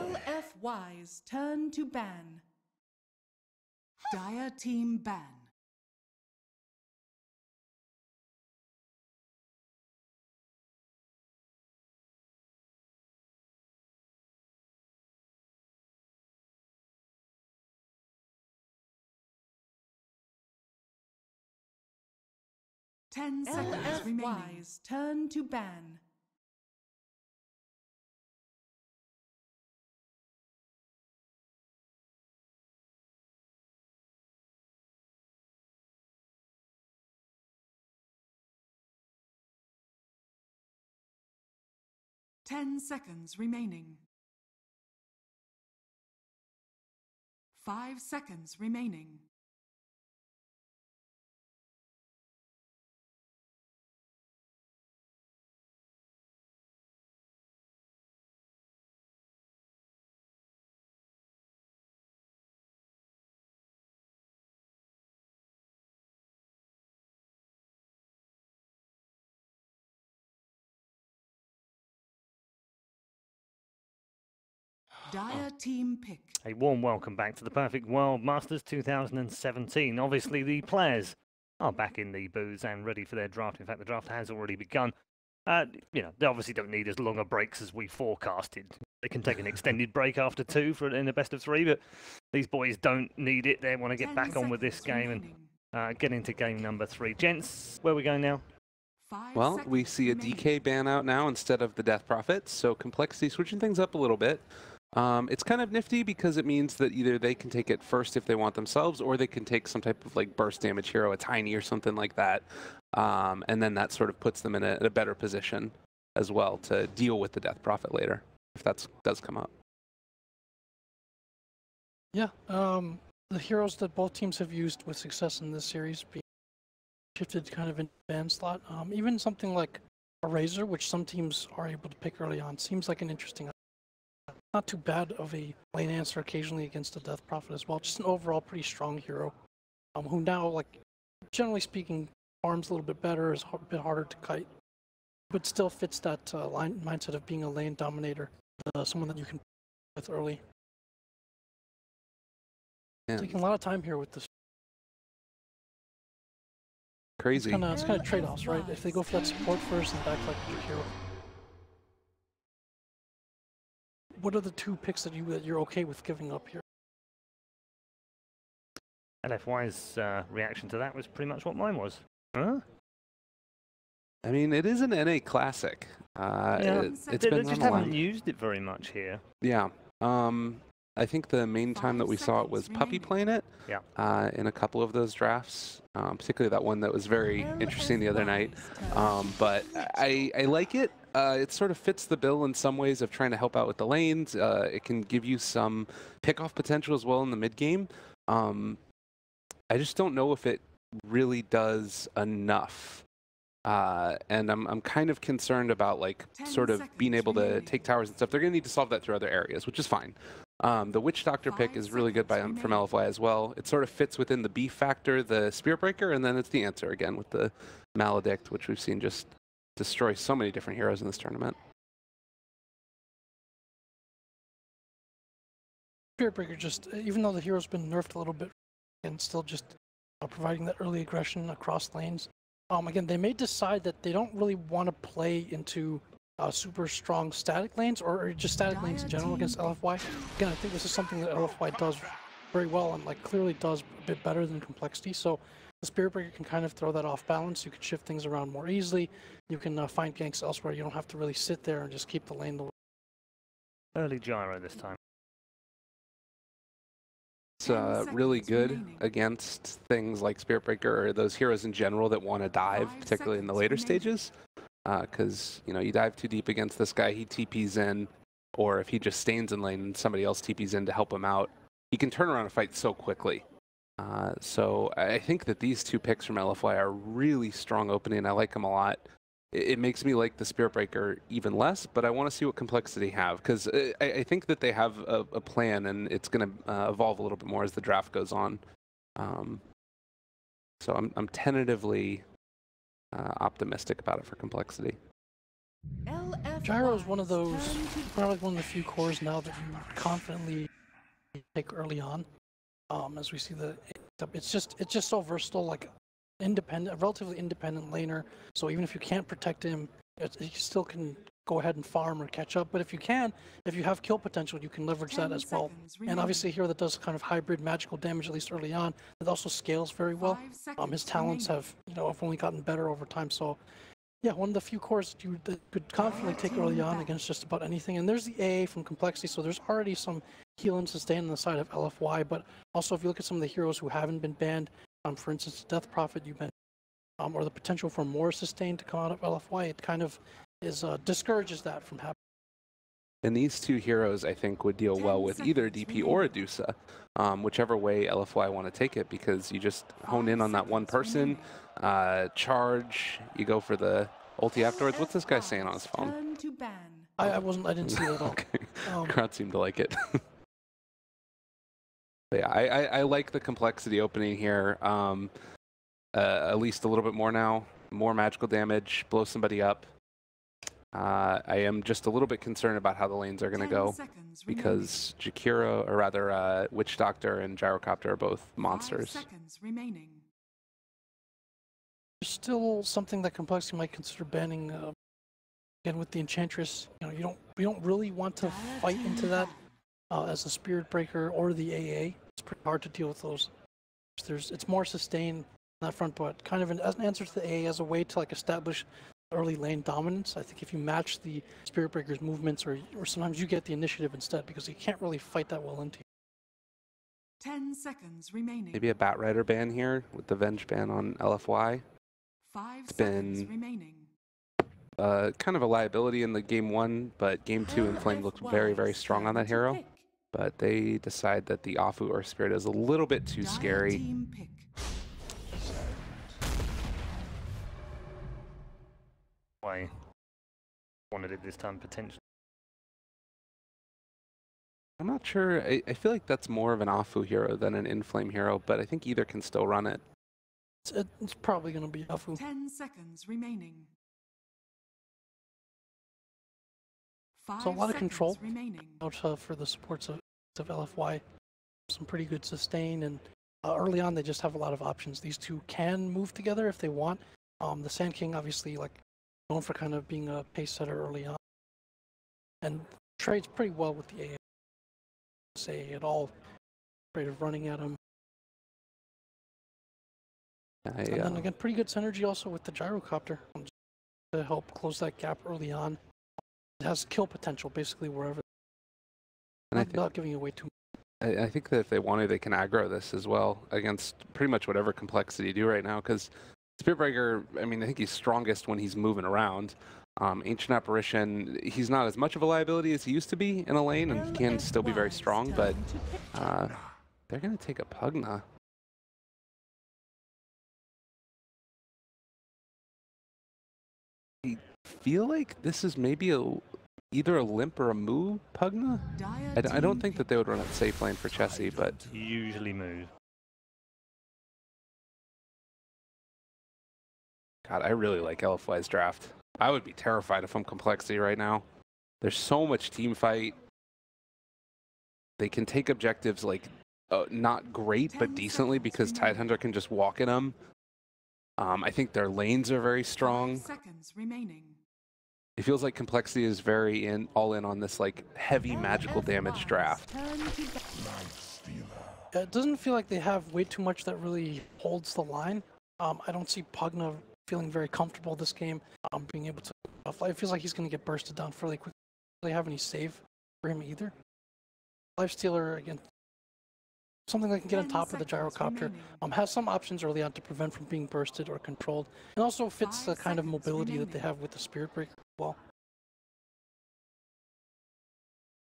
LFY's turn to ban. Dire team ban. LFY's turn to ban. Ten seconds remaining. 5 seconds remaining. Dire team pick. A warm welcome back to the Perfect World Masters 2017. Obviously, the players are back in the booths and ready for their draft. In fact, the draft has already begun. You know, they obviously don't need as long a breaks as we forecasted. They can take an extended break after 2 in a best of 3, but these boys don't need it. They want to get back on with this game and get into game number 3. Gents, where are we going now? Well, we see a DK ban out now instead of the Death Prophet, so Complexity switching things up a little bit. It's kind of nifty because it means that either they can take it first if they want themselves, or they can take some type of like burst damage hero, a tiny or something like that, and then that sort of puts them in a better position as well to deal with the Death Prophet later, if that does come up. Yeah, the heroes that both teams have used with success in this series being shifted kind of in ban slot. Even something like a Razor, which some teams are able to pick early on, seems like an interesting. Not too bad of a lane answer occasionally against the Death Prophet as well. Just an overall pretty strong hero, who now, like, generally speaking, farms a little bit better, is a bit harder to kite, but still fits that mindset of being a lane dominator, someone that you can with early. Yeah. Taking a lot of time here with this. Crazy. It's kind of trade-offs, right? If they go for that support first and back like your hero. What are the 2 picks that you're okay with giving up here? LFY's reaction to that was pretty much what mine was. Huh? I mean, it is an NA classic. Yeah, it's they been just haven't used it very much here. Yeah. I think the main time that we saw it was Puppy playing it. Yeah. In a couple of those drafts, particularly that one that was very interesting the other night. But I like it. It sort of fits the bill in some ways of trying to help out with the lanes. It can give you some pick-off potential as well in the mid-game. I just don't know if it really does enough. And I'm kind of concerned about like sort of being able to take towers and stuff. They're going to need to solve that through other areas, which is fine. The Witch Doctor pick is really good from LFY as well. It sort of fits within the beef factor, the Spirit Breaker, and then it's the answer again with the Maledict, which we've seen just destroy so many different heroes in this tournament. Spirit Breaker just, even though the hero's been nerfed a little bit, and still just providing that early aggression across lanes. Again, they may decide that they don't really want to play into super strong static lanes or just static lanes in general against LFY. Again, I think this is something that LFY does very well and like clearly does a bit better than Complexity. So the Spirit Breaker can kind of throw that off balance. You can shift things around more easily. You can find ganks elsewhere. You don't have to really sit there and just keep the lane the way. Early gyro this time. It's really good against things like Spirit Breaker or those heroes in general that want to dive, particularly in the later stages. Because, you know, you dive too deep against this guy, he TPs in, or if he just stains in lane and somebody else TPs in to help him out, he can turn around a fight so quickly. So I think that these 2 picks from LFY are really strong opening. I like them a lot. It makes me like the Spirit Breaker even less, but I want to see what Complexity have, because I think that they have a plan, and it's going to evolve a little bit more as the draft goes on. So I'm tentatively optimistic about it for Complexity. Gyro is one of those, probably one of the few cores now that you confidently take early on. As we see it's just so versatile, like independent, relatively independent laner. So even if you can't protect him, you still can go ahead and farm or catch up. But if you have kill potential, you can leverage that as well. And obviously a hero that does kind of hybrid magical damage, at least early on, it also scales very well. His talents have only gotten better over time. So yeah, one of the few cores that you could confidently take early on against just about anything. And there's the AA from Complexity, so there's already some heal and sustain on the side of LFY. But also, if you look at some of the heroes who haven't been banned, for instance, Death Prophet you mentioned, or the potential for more sustain to come out of LFY, it kind of discourages that from happening. And these two heroes, I think, would deal well with either DP or a Dusa, whichever way LFY want to take it, because you just hone in on that one person, charge, you go for the ulti afterwards. What's this guy saying on his phone? I didn't see that at all. Okay. Crowd seemed to like it. But yeah, I like the complexity opening here. At least a little bit more now. More magical damage, blow somebody up. I am just a little bit concerned about how the lanes are going to go, because Jakiro, or rather Witch Doctor and Gyrocopter are both monsters. 5 seconds remaining. There's still something that Complexity might consider banning. Again, with the Enchantress, you don't really want to fight into that as a Spirit Breaker or the AA. It's pretty hard to deal with those. It's more sustain on that front, but kind of as an answer to the AA, as a way to establish early lane dominance. I think if you match the Spirit Breaker's movements, or sometimes you get the initiative instead, because you can't really fight that well into you. 10 seconds remaining. Maybe a Batrider ban here with the Venge ban on LFY. 5 seconds remaining. Kind of a liability in the game 1, but game 2 Inflame looked very, very strong on that hero. But they decide that the Afu or Spirit is a little bit too scary. Why wanted it this time potentially? I'm not sure. I feel like that's more of an Afu hero than an Inflame hero, but I think either can still run it. It's probably going to be Afu. 10 seconds remaining. So a lot of control out for the supports of LFY. Some pretty good sustain, and early on they just have a lot of options. These two can move together if they want. The Sand King obviously known for kind of being a pace setter early on, and trades pretty well with the AA. Say at all, afraid of running at him. And then again, pretty good synergy also with the Gyrocopter to help close that gap early on. It has kill potential basically wherever, and without giving away too much. I think that if they want to, they can aggro this as well against pretty much whatever Complexity do right now, because Spirit Breaker, I mean, I think he's strongest when he's moving around. Ancient Apparition, he's not as much of a liability as he used to be in a lane, and he can still be very strong, but they're going to take a Pugna. I feel like this is maybe either a limp or a moo Pugna. I don't think that they would run a safe lane for Chessie, but Usually move. God, I really like LFY's draft. I would be terrified if I'm Complexity right now. There's so much team fight. They can take objectives not great, but decently, because Tidehunter can just walk in them. I think their lanes are very strong. 5 seconds remaining. It feels like Complexity is very all in on this heavy magical damage draft. It doesn't feel like they have way too much that really holds the line. I don't see Pugna feeling very comfortable this game, being able to. It feels like he's going to get bursted down fairly quickly. Don't really have any save for him either. Lifestealer, again, something that can get on top of the Gyrocopter, has some options early on to prevent from being bursted or controlled, and also fits the kind of mobility that they have with the Spirit Breaker as well.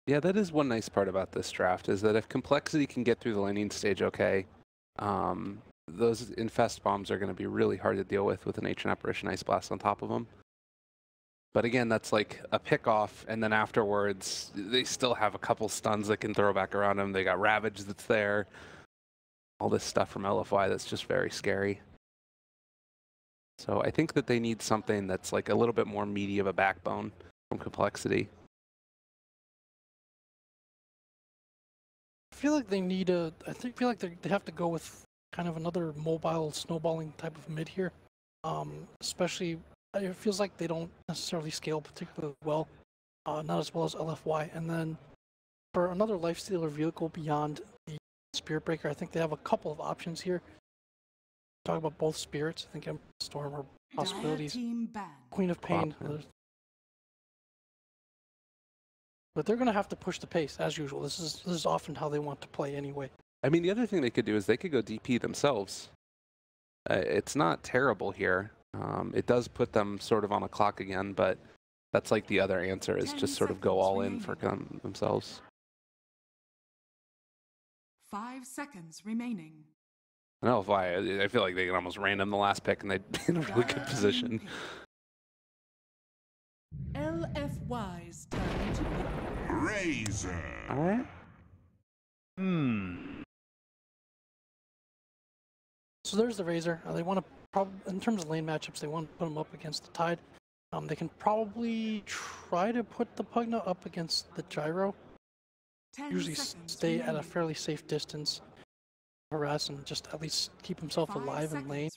Yeah, that is one nice part about this draft, is that if Complexity can get through the laning stage okay, those Infest Bombs are going to be really hard to deal with an Ancient Apparition Ice Blast on top of them. But again, that's like a pick-off, and then afterwards, they still have a couple stuns that can throw back around them. They got Ravage that's there. All this stuff from LFY that's just very scary. So I think that they need something that's a little bit more meaty of a backbone. from Complexity. I feel like they need feel like they have to go with kind of another mobile snowballing type of mid here. Especially, it feels like they don't necessarily scale particularly well, not as well as LFY. And then for another lifestealer vehicle beyond the Spirit Breaker, I think they have a couple of options here. Talk about both spirits. I think Emperor Storm are possibilities. Team ban. Queen of Pain. But they're going to have to push the pace as usual. This is often how they want to play anyway. I mean, the other thing they could do is they could go DP themselves. It's not terrible here. It does put them sort of on a clock again, but that's like the other answer is just sort of go all in for themselves. 5 seconds remaining. And LFY, I feel like they can almost random the last pick and they'd be in a really good position. LFY's turn to pick. Razor. All right. So there's the Razor. They want to in terms of lane matchups, they want to put them up against the Tide. They can probably try to put the Pugna up against the Gyro. Usually stay at a fairly safe distance, harass and just at least keep himself alive in lane.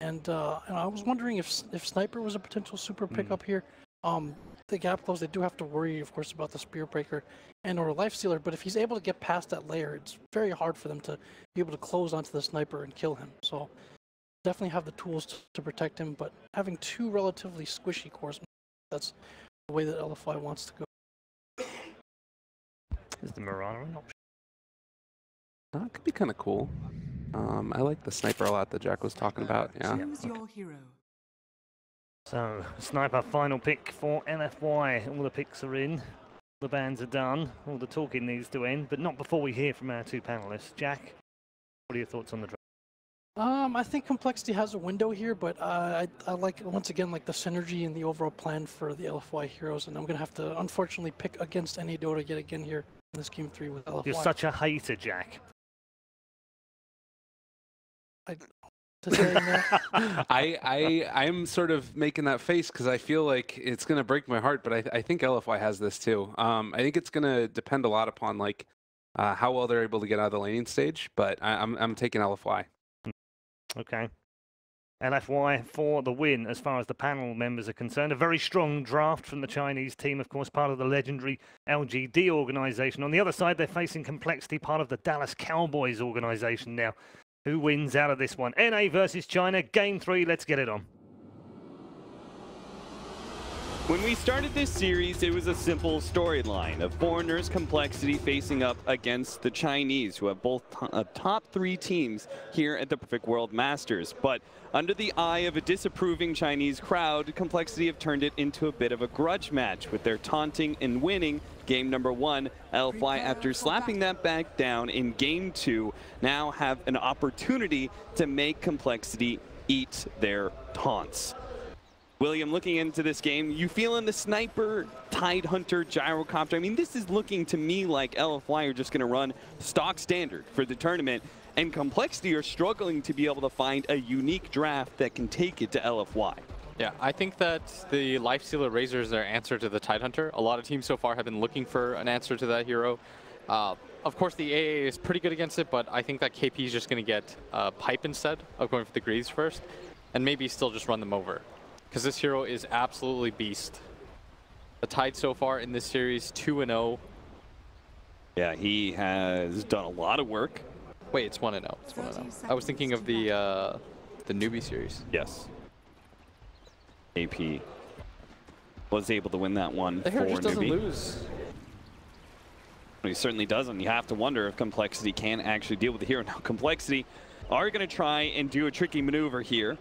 And I was wondering if Sniper was a potential super pickup here. The gap close, they do have to worry, of course, about the Spear Breaker and or Lifestealer, but if he's able to get past that layer, it's very hard for them to be able to close onto the Sniper and kill him. So definitely have the tools to protect him, but having two relatively squishy cores, that's the way that LFY wants to go. Is the Mirana an option? That could be kind of cool. I like the Sniper a lot that Jack was talking about. Yeah. Choose your hero. So, Sniper final pick for LFY. All the picks are in. The bans are done. All the talking needs to end, but not before we hear from our two panelists. Jack, what are your thoughts on the draft? I think Complexity has a window here, but I like, once again, like the synergy and the overall plan for the LFY heroes, and I'm going to have to, unfortunately, pick against any Dota yet again here in this Game 3 with LFY. You're such a hater, Jack. I'm sort of making that face because I feel like it's going to break my heart, but I think LFY has this too. I think it's going to depend a lot upon like how well they're able to get out of the laning stage, but I'm taking LFY. Okay. LFY for the win as far as the panel members are concerned. A very strong draft from the Chinese team, of course, part of the legendary LGD organization. On the other side, they're facing Complexity, part of the Dallas Cowboys organization now. Who wins out of this one? NA versus China, Game 3, let's get it on. When we started this series, it was a simple storyline of foreigners Complexity facing up against the Chinese, who have both top 3 teams here at the Perfect World Masters. But under the eye of a disapproving Chinese crowd, Complexity have turned it into a bit of a grudge match with their taunting and winning game number 1. LFY, after slapping that back down in game 2, now have an opportunity to make Complexity eat their taunts. William, looking into this game, you feeling the Sniper, Tide Hunter, Gyrocopter? I mean, this is looking to me like LFY are just going to run stock standard for the tournament, and Complexity are struggling to be able to find a unique draft that can take it to LFY. Yeah, I think that the Lifestealer Razor is their answer to the Tide Hunter. A lot of teams so far have been looking for an answer to that hero. Of course, the AA is pretty good against it, but I think that KP is just going to get Pipe instead of going for the Greaves first, and maybe still just run them over. Because this hero is absolutely beast. The Tide so far in this series, 2-0. Yeah, he has done a lot of work. Wait, it's 1-0. It's 1-0. I was thinking of the newbie series. Yes. AP was able to win that one The for hero just doesn't newbie. lose. He certainly doesn't. You have to wonder if Complexity can actually deal with the hero. Now, Complexity are going to try and do a tricky maneuver here.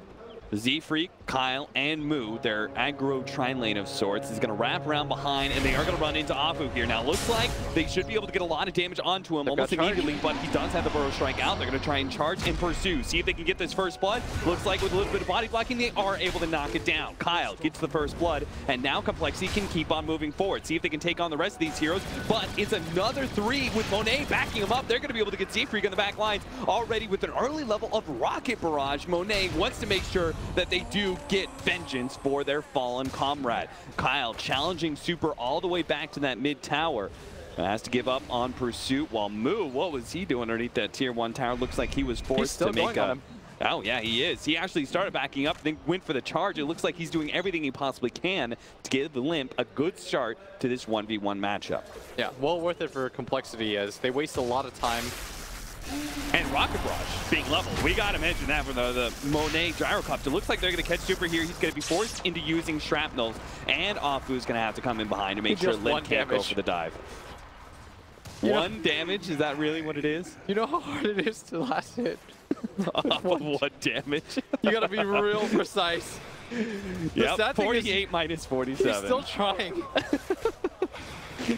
Z-Freak, coL, and Moo, their aggro tri-lane of sorts, is going to wrap around behind, and they are going to run into Afu here. Now, looks like they should be able to get a lot of damage onto him almost immediately, but he does have the Burrow Strike out. They're going to try and charge and pursue, see if they can get this first blood. Looks like with a little bit of body blocking, they are able to knock it down. coL gets the first blood, and now Complexity can keep on moving forward, see if they can take on the rest of these heroes, but it's another 3 with Monet backing him up. They're going to be able to get Z-Freak on the back lines already with an early level of Rocket Barrage. Monet wants to make sure that they do to get vengeance for their fallen comrade. Kyle challenging Super all the way back to that mid tower. Has to give up on pursuit, while Moo, what was he doing underneath that tier 1 tower? Looks like he was forced to make a... Oh, yeah, he is. He actually started backing up, then went for the charge. It looks like he's doing everything he possibly can to give the Limp a good start to this 1v1 matchup. Yeah, well worth it for Complexity, as they waste a lot of time. And Rocket Barrage being leveled. We got to mention that for the Monet Gyrocopter. Looks like they're going to catch Super here. He's going to be forced into using shrapnels, and Afu's going to have to come in behind to make sure Limp can't go for the dive. One damage? Is that really what it is? You know how hard it is to last hit? What damage? You gotta be real precise. Yep, 48 minus 47. He's still trying.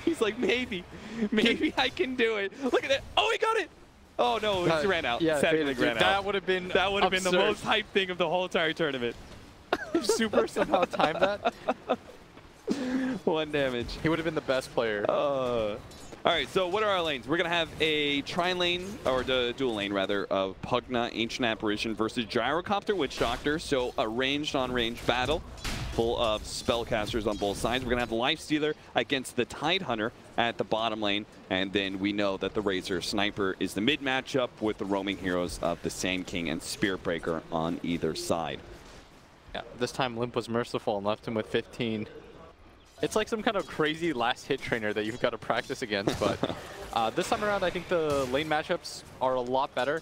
He's like, maybe I can do it. Look at that. Oh, he got it. Oh no, he ran out. Yeah, Sadly, ran out. That would have been the most hyped thing of the whole entire tournament. If Super somehow timed that, 1 damage. he would have been the best player. All right, so what are our lanes? We're going to have a tri-lane, or the dual lane, rather, of Pugna, Ancient Apparition versus Gyrocopter, Witch Doctor. So a ranged-on-range battle, full of spellcasters on both sides. We're going to have the Lifestealer against the Tidehunter at the bottom lane. And then we know that the Razor Sniper is the mid matchup with the roaming heroes of the Sand King and Spirit Breaker on either side. Yeah, this time Limp was merciful and left him with 15. It's like some kind of crazy last hit trainer that you've got to practice against, but this time around I think the lane matchups are a lot better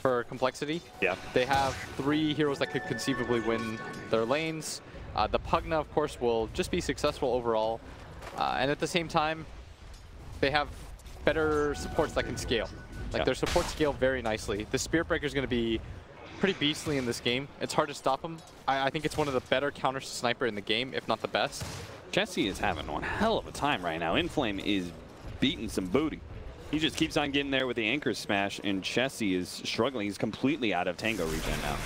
for Complexity. Yeah. They have 3 heroes that could conceivably win their lanes. The Pugna, of course, will just be successful overall. And at the same time, they have better supports that can scale. Like their supports scale very nicely. The Spirit Breaker is going to be pretty beastly in this game. It's hard to stop him. I think it's one of the better counters to Sniper in the game, if not the best. Jesse is having one hell of a time right now. Inflame is beating some booty. He just keeps on getting there with the anchor smash, and Jesse is struggling. He's completely out of tango regen now.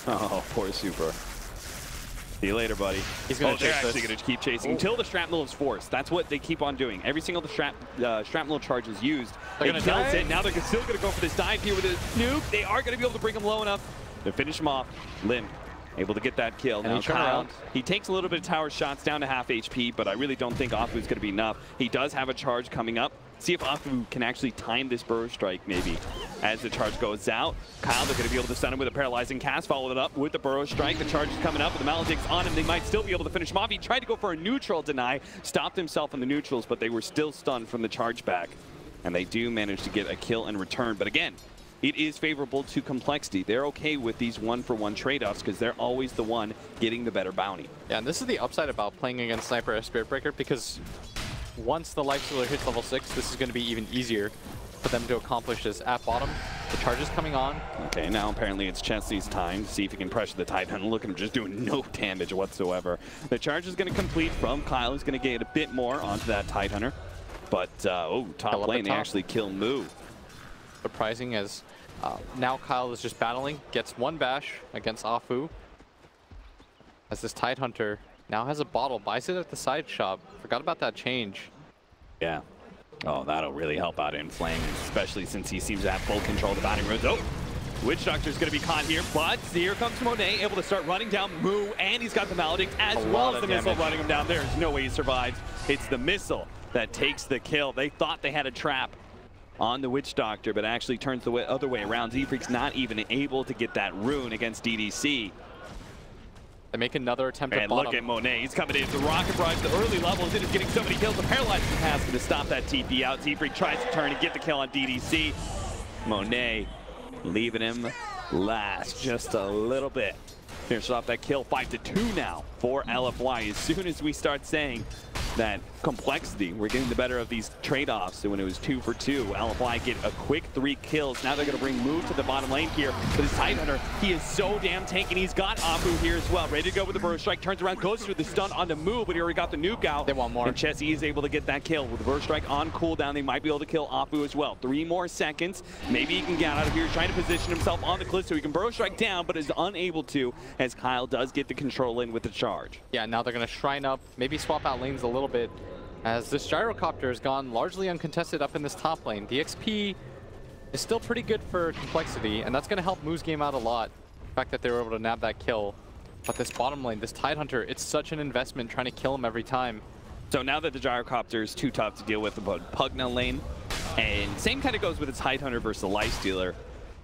Oh, poor Super. See you later, buddy. He's gonna they're actually going to keep chasing until the shrapnel is forced. That's what they keep on doing. Every single shrapnel charge is used. It kills it. Now they're still going to go for this dive here with a nuke. They are going to be able to bring him low enough to finish him off. Limp able to get that kill. Now Kyle, he takes a little bit of tower shots down to half HP, but I really don't think Afu is going to be enough. He does have a charge coming up. See if Afu can actually time this burrow strike maybe as the charge goes out. Kyle, they're going to be able to stun him with a paralyzing cast, follow it up with the burrow strike. The charge is coming up with the Maledict's on him. They might still be able to finish him off. He tried to go for a neutral deny, stopped himself in the neutrals, but they were still stunned from the charge back. And they do manage to get a kill in return. But again, it is favorable to Complexity. They're okay with these one-for-one trade-offs because they're always the one getting the better bounty. Yeah, and this is the upside about playing against Sniper as Spirit Breaker, because once the Lifestealer hits level 6, this is going to be even easier for them to accomplish this. At bottom, the charge is coming on. Okay, now apparently it's Chesley's time to see if he can pressure the Tidehunter. Look at him just doing no damage whatsoever. The charge is going to complete from Kyle. He's going to get a bit more onto that Tidehunter. But, top lane, they actually kill Moo. Surprising, as now Kyle is just battling, gets 1 bash against Afu. As this Tidehunter now has a bottle, buys it at the side shop. Forgot about that change. Yeah. Oh, that'll really help out Inflame, especially since he seems to have full control of the bounty runes. Oh, Witch Doctor's going to be caught here, but here comes Monet, able to start running down Moo, and he's got the Maledict as well as the missile running him down. There's no way he survives. It's the missile that takes the kill. They thought they had a trap on the Witch Doctor, but actually turns the other way around. Z-Freak's not even able to get that rune against DDC. They make another attempt at bottom. Look at Monet. He's coming in. The Rocket Barrage, the early levels, it is getting so many kills. The Paralyzing Pass going to stop that TP out. Z-Freak tries to turn and get the kill on DDC. Monet leaving him last just a little bit. Finish off that kill. 5-2 now for LFY. As soon as we start saying that Complexity, we're getting the better of these trade-offs. So when it was 2 for 2, LFY get a quick 3 kills. Now they're going to bring Move to the bottom lane here. But his Tidehunter, he is so damn tanky. He's got Afu here as well. Ready to go with the Burrow Strike. Turns around, goes through the stun on the Move, but he already got the nuke out. They want more. And Chessie is able to get that kill. With the Burrow Strike on cooldown, they might be able to kill Afu as well. 3 more seconds. Maybe he can get out of here, trying to position himself on the cliff so he can Burrow Strike down, but is unable to, as Kyle does get the control in with the charge. Yeah, now they're going to shrine up, maybe swap out lanes a little bit, as this Gyrocopter has gone largely uncontested up in this top lane. The XP is still pretty good for Complexity, and that's going to help Moo's game out a lot. The fact that they were able to nab that kill. But this bottom lane, this Tidehunter, it's such an investment trying to kill him every time. So now that the Gyrocopter is too tough to deal with about Pugna lane, and same kind of goes with its Tidehunter versus the Lifestealer,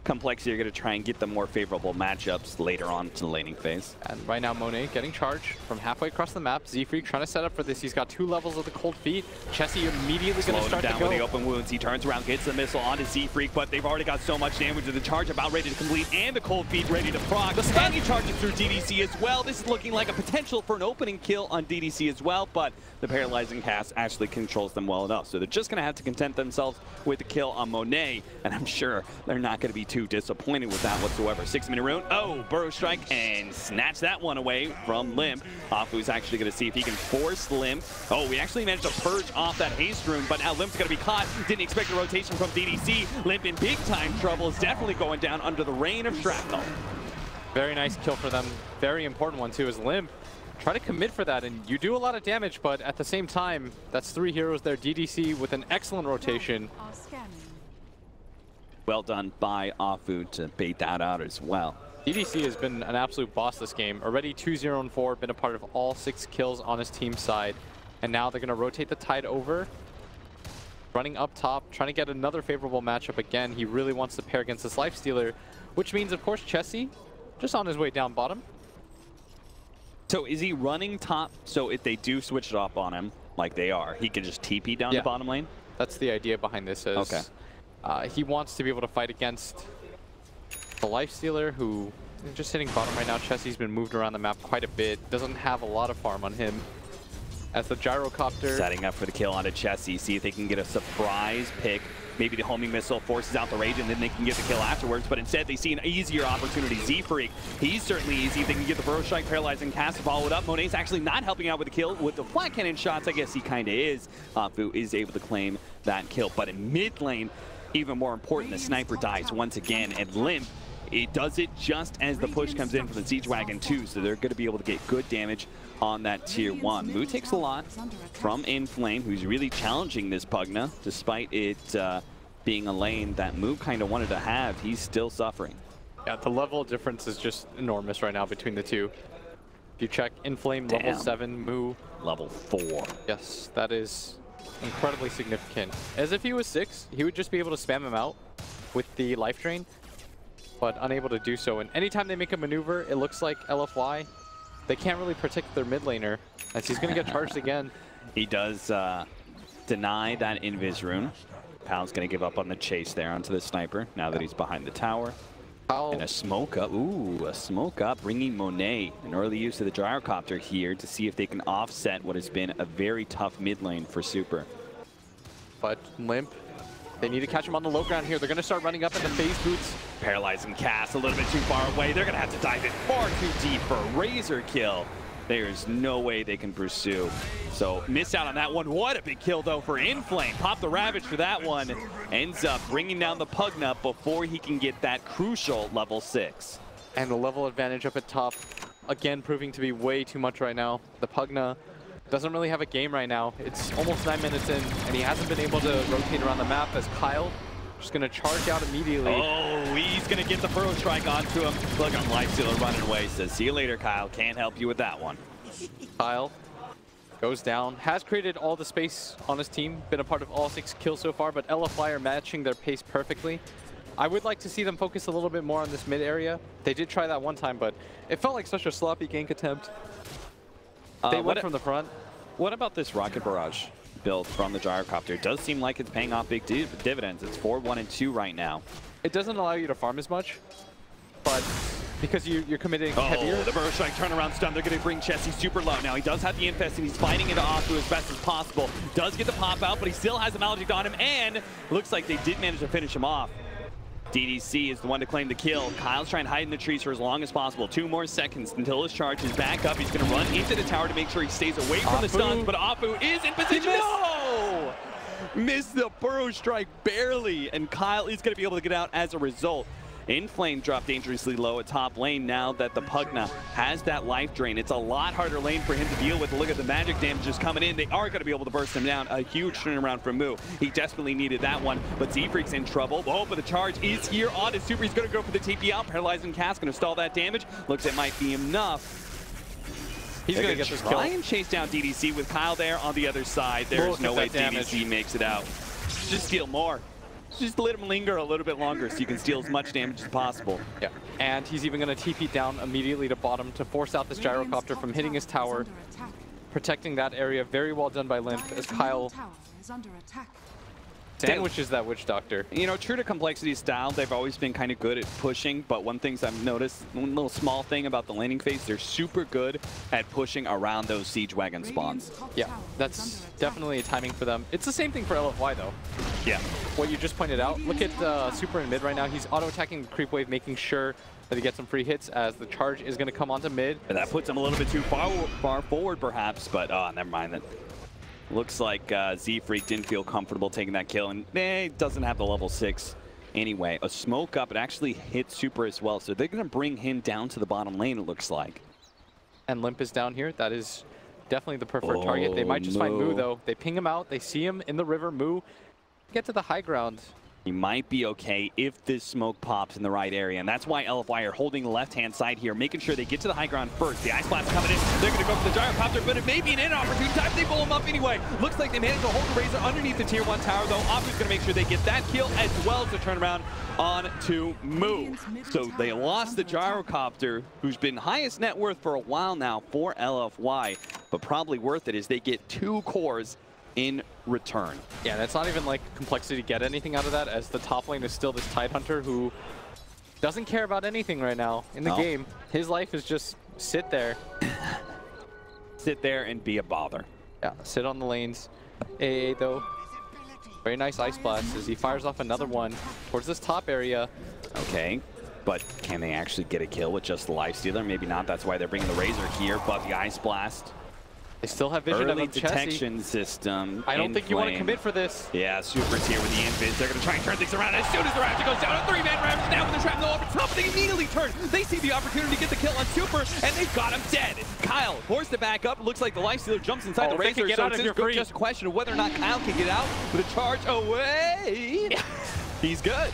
Complexity are going to try and get the more favorable matchups later on to the laning phase. And right now, monet getting charged from halfway across the map. Z-Freak trying to set up for this. He's got 2 levels of the cold feet. Chessie immediately going to start down to go. with the open wounds. He turns around, gets the missile onto Z-Freak, but they've already got so much damage with the charge about ready to complete and the cold feet ready to proc. The stun, he charges through DDC as well. This is looking like a potential for an opening kill on DDC as well, but the paralyzing cast actually controls them well enough. So they're just going to have to content themselves with the kill on Monet, and I'm sure they're not going to be too disappointed with that whatsoever. 6-minute rune. Oh, Burrow Strike and snatch that one away from Limp. Afu's actually going to see if he can force Limp. Oh, we actually managed to purge off that haste rune, but now Limp's going to be caught. Didn't expect a rotation from DDC. Limp in big time trouble, is definitely going down under the rain of shrapnel. Very nice kill for them. Very important one too, is Limp. Try to commit for that, and you do a lot of damage, but at the same time, that's 3 heroes there. DDC with an excellent rotation. Well done by Afu to bait that out as well. DDC has been an absolute boss this game. Already 2-0-4, been a part of all 6 kills on his team side. And now they're going to rotate the Tide over. Running up top, trying to get another favorable matchup again. He really wants to pair against this Lifestealer, which means, of course, Chessie just on his way down bottom. So is he running top, so if they do switch it up on him, like they are, he can just TP down the bottom lane? That's the idea behind this. Is, okay. He wants to be able to fight against the Lifestealer, who is just sitting bottom right now. Chessie's been moved around the map quite a bit. Doesn't have a lot of farm on him. As the Gyrocopter... setting up for the kill onto Chessie. See if they can get a surprise pick. Maybe the homing missile forces out the rage and then they can get the kill afterwards. But instead, they see an easier opportunity. Z-Freak, he's certainly easy. If they can get the Burrow Strike, paralyzing cast to follow it up. Monet's actually not helping out with the kill. With the flat cannon shots, I guess he kind of is. Afu is able to claim that kill. But in mid lane, even more important, the sniper dies once again. And Limp, it does it just as the push comes in from the Siege Wagon too. So they're going to be able to get good damage on that tier 1. Mu takes a lot from Inflame, who's really challenging this Pugna, despite it being a lane that Mu kind of wanted to have. He's still suffering. Yeah, the level difference is just enormous right now between the two. If you check Inflame, level 7, Mu level 4. Yes, that is incredibly significant. As if he was 6, he would just be able to spam him out with the life drain, but unable to do so. And anytime they make a maneuver, it looks like LFY, they can't really protect their mid laner, as he's going to get charged again. He does deny that Invis rune. Pal's going to give up on the chase there onto the sniper, now that he's behind the tower. And a smoke up, ooh, a smoke up, bringing Monet. An early use of the Gyrocopter here to see if they can offset what has been a very tough mid lane for Super. But Limp, they need to catch him on the low ground here. They're going to start running up into phase boots. Paralyzing cast a little bit too far away. They're going to have to dive in far too deep for a Razor kill. There's no way they can pursue. So miss out on that one. What a big kill though for Inflame. Pop the Ravage for that one. Ends up bringing down the Pugna before he can get that crucial level 6. And the level advantage up at top, again proving to be way too much right now. The Pugna doesn't really have a game right now. It's almost 9 minutes in, and he hasn't been able to rotate around the map as coL just going to charge out immediately. Oh, he's going to get the Burrow Strike onto him. Look, I'm Lifestealer running away. Says, see you later, coL. Can't help you with that one. coL goes down. Has created all the space on his team. Been a part of all 6 kills so far, but LFY are matching their pace perfectly. I would like to see them focus a little bit more on this mid area. They did try that one time, but it felt like such a sloppy gank attempt. They went from the front. What about this Rocket Barrage build from the Gyrocopter? It does seem like it's paying off big dividends. It's 4, 1, and 2 right now. It doesn't allow you to farm as much, but because you're committing heavier. The Burrow Strike turnaround stun. They're going to bring Chessie super low. Now he does have the Infest and he's fighting into Afu as best as possible. Does get the pop out, but he still has a Maledict on him, and looks like they did manage to finish him off. DDC is the one to claim the kill. coL's trying to hide in the trees for as long as possible. 2 more seconds until his charge is back up. He's going to run into the tower to make sure he stays away from the stuns, but Afu is in position. No! Missed the Burrow Strike barely, and coL is going to be able to get out as a result. Inflame dropped dangerously low at top lane now that the Pugna has that life drain. It's a lot harder lane for him to deal with. Look at the magic damages coming in. They are going to be able to burst him down. A huge turnaround from Moo. He desperately needed that one, but Z-Freak's in trouble. Oh, but the charge is here on his super. He's going to go for the TP out. Paralyzing cast, going to stall that damage. Looks it might be enough. He's going to get this kill. Try and chase down DDC with Kyle there on the other side. There's no way DDC makes it out. Just steal more. Just let him linger a little bit longer so you can steal as much damage as possible. Yeah, and he's even going to TP down immediately to bottom to force out this gyrocopter from hitting his tower, protecting that area. Very well done by Limp as Kyle sandwiches that Witch Doctor. You know, true to Complexity style, they've always been kind of good at pushing, but one thing I've noticed, one little small thing about the laning phase, they're super good at pushing around those siege wagon spawns. Yeah, that's definitely a timing for them. It's the same thing for LFY though. Yeah. What you just pointed out, look at Super in mid right now. He's auto-attacking the creep wave, making sure that he gets some free hits as the charge is going to come onto mid. And that puts him a little bit too far forward perhaps, but never mind that. Looks like Z-Freak didn't feel comfortable taking that kill, and doesn't have the level 6 anyway. A smoke up, it actually hit Super as well, so they're going to bring him down to the bottom lane, it looks like. And Limp is down here. That is definitely the preferred target. They might just find Moo, though. They ping him out. They see him in the river. Moo, get to the high ground. He might be okay if this smoke pops in the right area, and that's why LFY are holding the left-hand side here, making sure they get to the high ground first. The Ice Blast coming in. They're going to go for the Gyrocopter, but it may be an inopportune time. They pull him up anyway. Looks like they managed to hold the Razor underneath the Tier 1 tower, though. Obviously going to make sure they get that kill as well as the turnaround on to Moo. So they lost the Gyrocopter, who's been highest net worth for a while now for LFY, but probably worth it as they get 2 cores in return. Yeah, that's not even like Complexity get anything out of that, as the top lane is still this Tidehunter who doesn't care about anything right now in the game. His life is just sit there. Sit there and be a bother. Yeah, sit on the lanes. AA though, very nice Ice Blast as he fires off another one towards this top area. Okay, but can they actually get a kill with just the Lifestealer? Maybe not, that's why they're bringing the Razor here, but the Ice Blast. They still have vision early of detection system. I don't think you want to commit for this. Yeah, Super's here with the invis. They're going to try and turn things around. As soon as the Raptor goes down, a 3-man Raptor down with the shrapnel over top. They immediately turn. They see the opportunity to get the kill on Super, and they've got him dead. Kyle forced it back up. It looks like the Lifestealer jumps inside the Razor, so it's just a question of whether or not Kyle can get out with a charge away. He's good.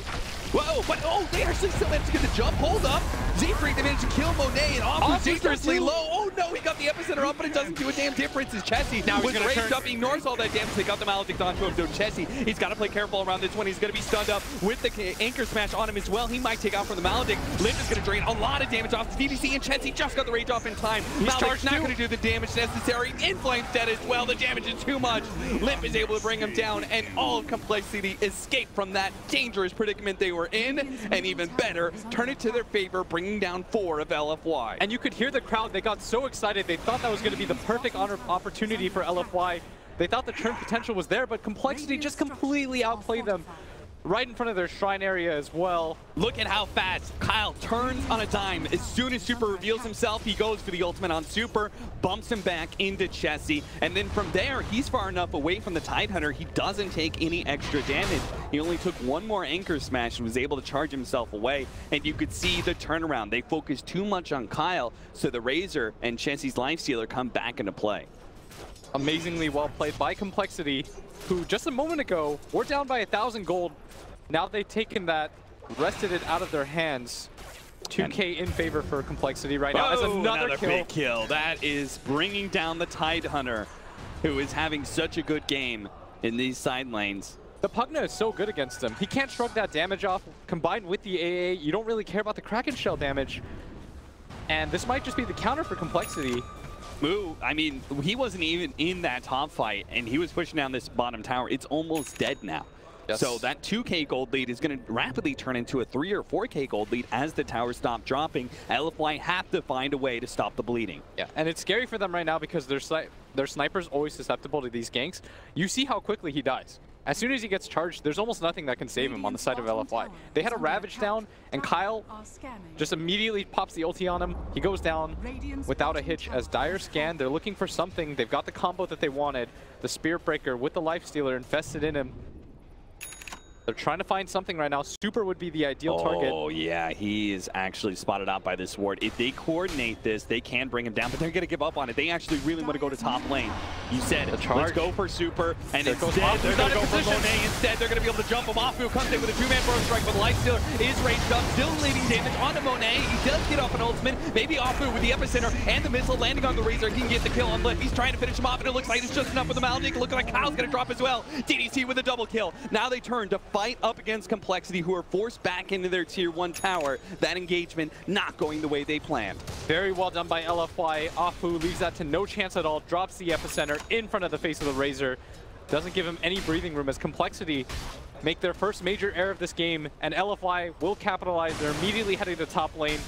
Whoa, but they actually still managed to get the jump. Hold up. Z-Freak, they managed to kill Monet and off dangerously low. Oh no, he got the epicenter up, but it doesn't do a damn difference as Chessie now was raised up, ignores all that damage. They got the Maledict onto him, so Chessie, he's got to play careful around this one. He's going to be stunned up with the Anchor Smash on him as well. He might take out from the Maledict. Limp is going to drain a lot of damage off the DDC, and Chessie just got the rage off in time. Maledict's not going to do the damage necessary. Inflame's dead as well. The damage is too much. Limp is able to bring him down, and all of Complexity escaped from that dangerous predicament they were in, and even better, turn it to their favor, bringing down 4 of LFY. And you could hear the crowd. They got so excited. They thought that was going to be the perfect opportunity for LFY. They thought the turn potential was there, but Complexity just completely outplayed them right in front of their shrine area as well. Look at how fast Kyle turns on a dime. As soon as Super reveals himself, he goes for the ultimate on Super, bumps him back into Chessie, and then from there, he's far enough away from the Tidehunter, he doesn't take any extra damage. He only took 1 more Anchor Smash and was able to charge himself away, and you could see the turnaround. They focused too much on Kyle, so the Razor and Chessie's Lifestealer come back into play. Amazingly well played by Complexity, who just a moment ago were down by 1,000 gold. Now they've taken that, wrested it out of their hands. 2K in favor for Complexity right now as another kill. Big kill. That is bringing down the Tidehunter, who is having such a good game in these side lanes. The Pugna is so good against him. He can't shrug that damage off. Combined with the AA, you don't really care about the Kraken Shell damage. And this might just be the counter for Complexity. Moo, I mean, he wasn't even in that top fight, and he was pushing down this bottom tower. It's almost dead now. Yes. So that 2K gold lead is going to rapidly turn into a 3 or 4K gold lead as the towers stop dropping. LFY have to find a way to stop the bleeding. Yeah, and it's scary for them right now because their sniper's always susceptible to these ganks. You see how quickly he dies. As soon as he gets charged, there's almost nothing that can save him on the side of LFY. They had a Ravage down, and Kyle just immediately pops the ulti on him. He goes down without a hitch as Dire scan. They're looking for something. They've got the combo that they wanted. The Spirit Breaker with the Lifestealer infested in him. They're trying to find something right now. Super would be the ideal target. Oh, yeah, he is actually spotted out by this ward. If they coordinate this, they can bring him down, but they're going to give up on it. They actually really want to go to top lane. You said, let's go for Super, and instead they're going to go for Monet. Instead, they're going to be able to jump him off. Who comes in with a two-man burrow strike, but the Lifestealer is raised up, still leading damage onto Monet. He does get off an ultimate. Maybe Afu with the epicenter and the missile landing on the Razor. He can get the kill on Lip. He's trying to finish him off, and it looks like it's just enough with the Maldic. Looking like Kyle's going to drop as well. DDC with a double kill. Now they turn to fight up against Complexity, who are forced back into their tier 1 tower. That engagement not going the way they planned. Very well done by LFY. Afu leaves that to no chance at all. Drops the epicenter in front of the face of the Razor. Doesn't give him any breathing room as Complexity make their first major error of this game, and LFY will capitalize. They're immediately heading to top lane.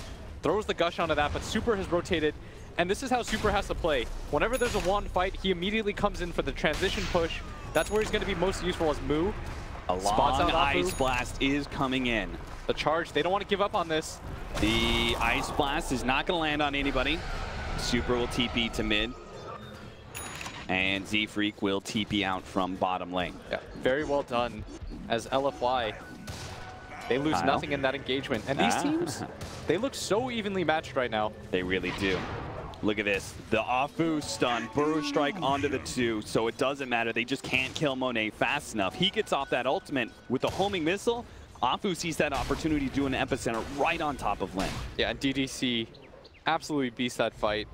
Throws the gush onto that, but Super has rotated. And this is how Super has to play. Whenever there's a wand fight, he immediately comes in for the transition push. That's where he's going to be most useful as Moo. A long Ice Blast is coming in. The charge, they don't want to give up on this. The Ice Blast is not going to land on anybody. Super will TP to mid. And Z-Freak will TP out from bottom lane. Yeah, very well done as LFY. They lose nothing in that engagement. And these teams, they look so evenly matched right now. They really do. Look at this. The Afu stun, Burrow Strike onto the 2, so it doesn't matter. They just can't kill Monet fast enough. He gets off that ultimate with the homing missile. Afu sees that opportunity to do an epicenter right on top of lane. Yeah, and DDC absolutely beats that fight.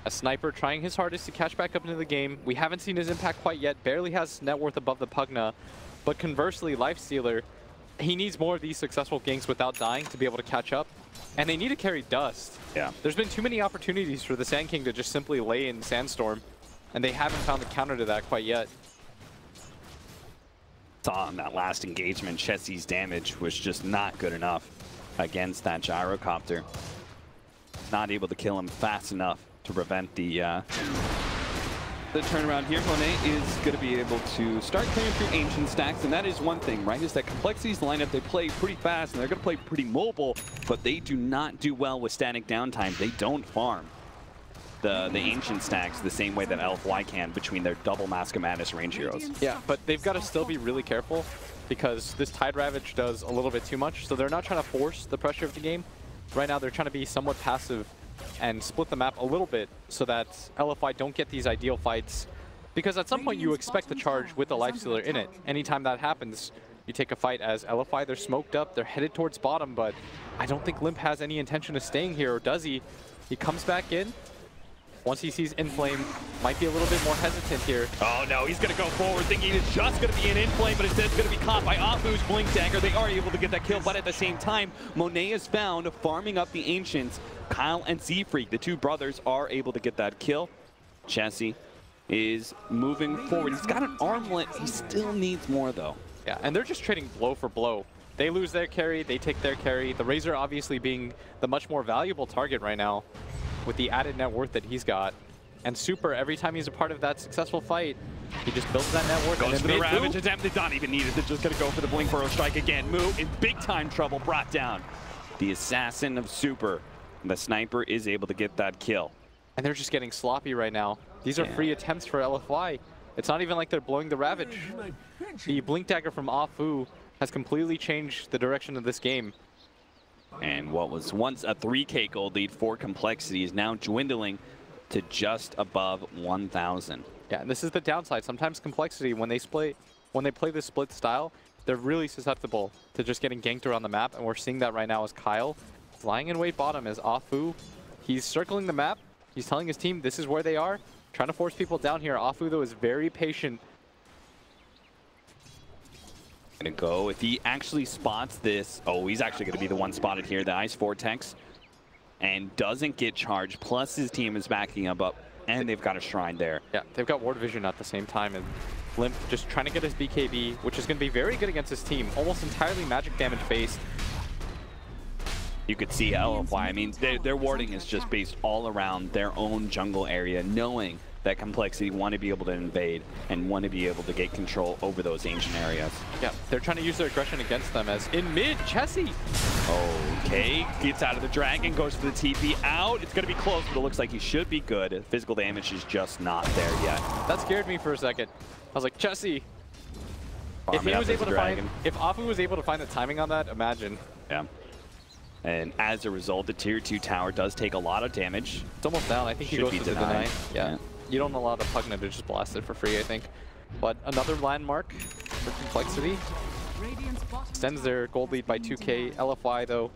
A Sniper trying his hardest to catch back up into the game. We haven't seen his impact quite yet. Barely has net worth above the Pugna. But conversely, Lifestealer, he needs more of these successful ganks without dying to be able to catch up. And they need to carry Dust. Yeah. There's been too many opportunities for the Sand King to just simply lay in Sandstorm, and they haven't found the counter to that quite yet. Saw in that last engagement, Chessie's damage was just not good enough against that gyrocopter. Not able to kill him fast enough to prevent the turnaround here. Monet is going to be able to start clearing through Ancient stacks, and that is one thing, right? Is that Complexity's lineup, they play pretty fast, and they're going to play pretty mobile, but they do not do well with static downtime. They don't farm the Ancient stacks the same way that LFY can between their double Mask of Madness range heroes. Yeah, but they've got to still be really careful because this Tide Ravage does a little bit too much, so they're not trying to force the pressure of the game. Right now, they're trying to be somewhat passive and split the map a little bit so that LFI don't get these ideal fights. Because at some point you expect the charge with the Lifestealer in it. Anytime that happens, you take a fight as LFI, they're smoked up, they're headed towards bottom, but I don't think Limp has any intention of staying here, or does he? He comes back in. Once he sees Inflame, might be a little bit more hesitant here. Oh no, he's going to go forward thinking it's just going to be an Inflame, but instead it's going to be caught by Afu's Blink Dagger. They are able to get that kill, but at the same time, Monet is found farming up the Ancients. Kyle and Z-Freak, the two brothers, are able to get that kill. Chessie is moving forward. He's got an armlet. He still needs more, though. Yeah, and they're just trading blow for blow. They lose their carry, they take their carry. The Razor obviously being the much more valuable target right now with the added net worth that he's got. And Super, every time he's a part of that successful fight, he just builds that net worth. Goes for the Ravage attempt. They don't even need it. They're just going to go for the Blink Burrow Strike again. Moo in big time trouble, brought down. The assassin of Super. The Sniper is able to get that kill. And they're just getting sloppy right now. These are free attempts for LFY. It's not even like they're blowing the Ravage. The Blink Dagger from Afu has completely changed the direction of this game. And what was once a 3K gold lead for Complexity is now dwindling to just above 1,000. Yeah, and this is the downside. Sometimes Complexity, when they play this split style, they're really susceptible to just getting ganked around the map, and we're seeing that right now as Kyle is lying in wait bottom as Afu. He's circling the map. He's telling his team this is where they are, trying to force people down here. Afu, though, is very patient. Gonna go. If he actually spots this, oh, he's actually going to be the one spotted here, the Ice Vortex, and doesn't get charged, plus his team is backing him up, and they've got a Shrine there. Yeah, they've got Ward Vision at the same time, and Limp just trying to get his BKB, which is going to be very good against his team, almost entirely magic damage based. You could see LFY, I mean, their warding is just based all around their own jungle area, knowing that Complexity want to be able to invade and want to be able to get control over those ancient areas. Yeah, they're trying to use their aggression against them as in mid, Chessie. Okay, gets out of the dragon, goes for the TP out. It's going to be close, but it looks like he should be good. Physical damage is just not there yet. That scared me for a second. I was like, Chessie. If he Farming was up as able a to find, dragon. if Afu was able to find the timing on that, imagine. Yeah. And as a result, the tier 2 tower does take a lot of damage. It's almost down. I think he Should goes be for the denied. deny. Yeah. You don't allow the Pugna to just blast it for free, I think. But another landmark for Complexity. Extends their gold lead by 2k. LFY, though,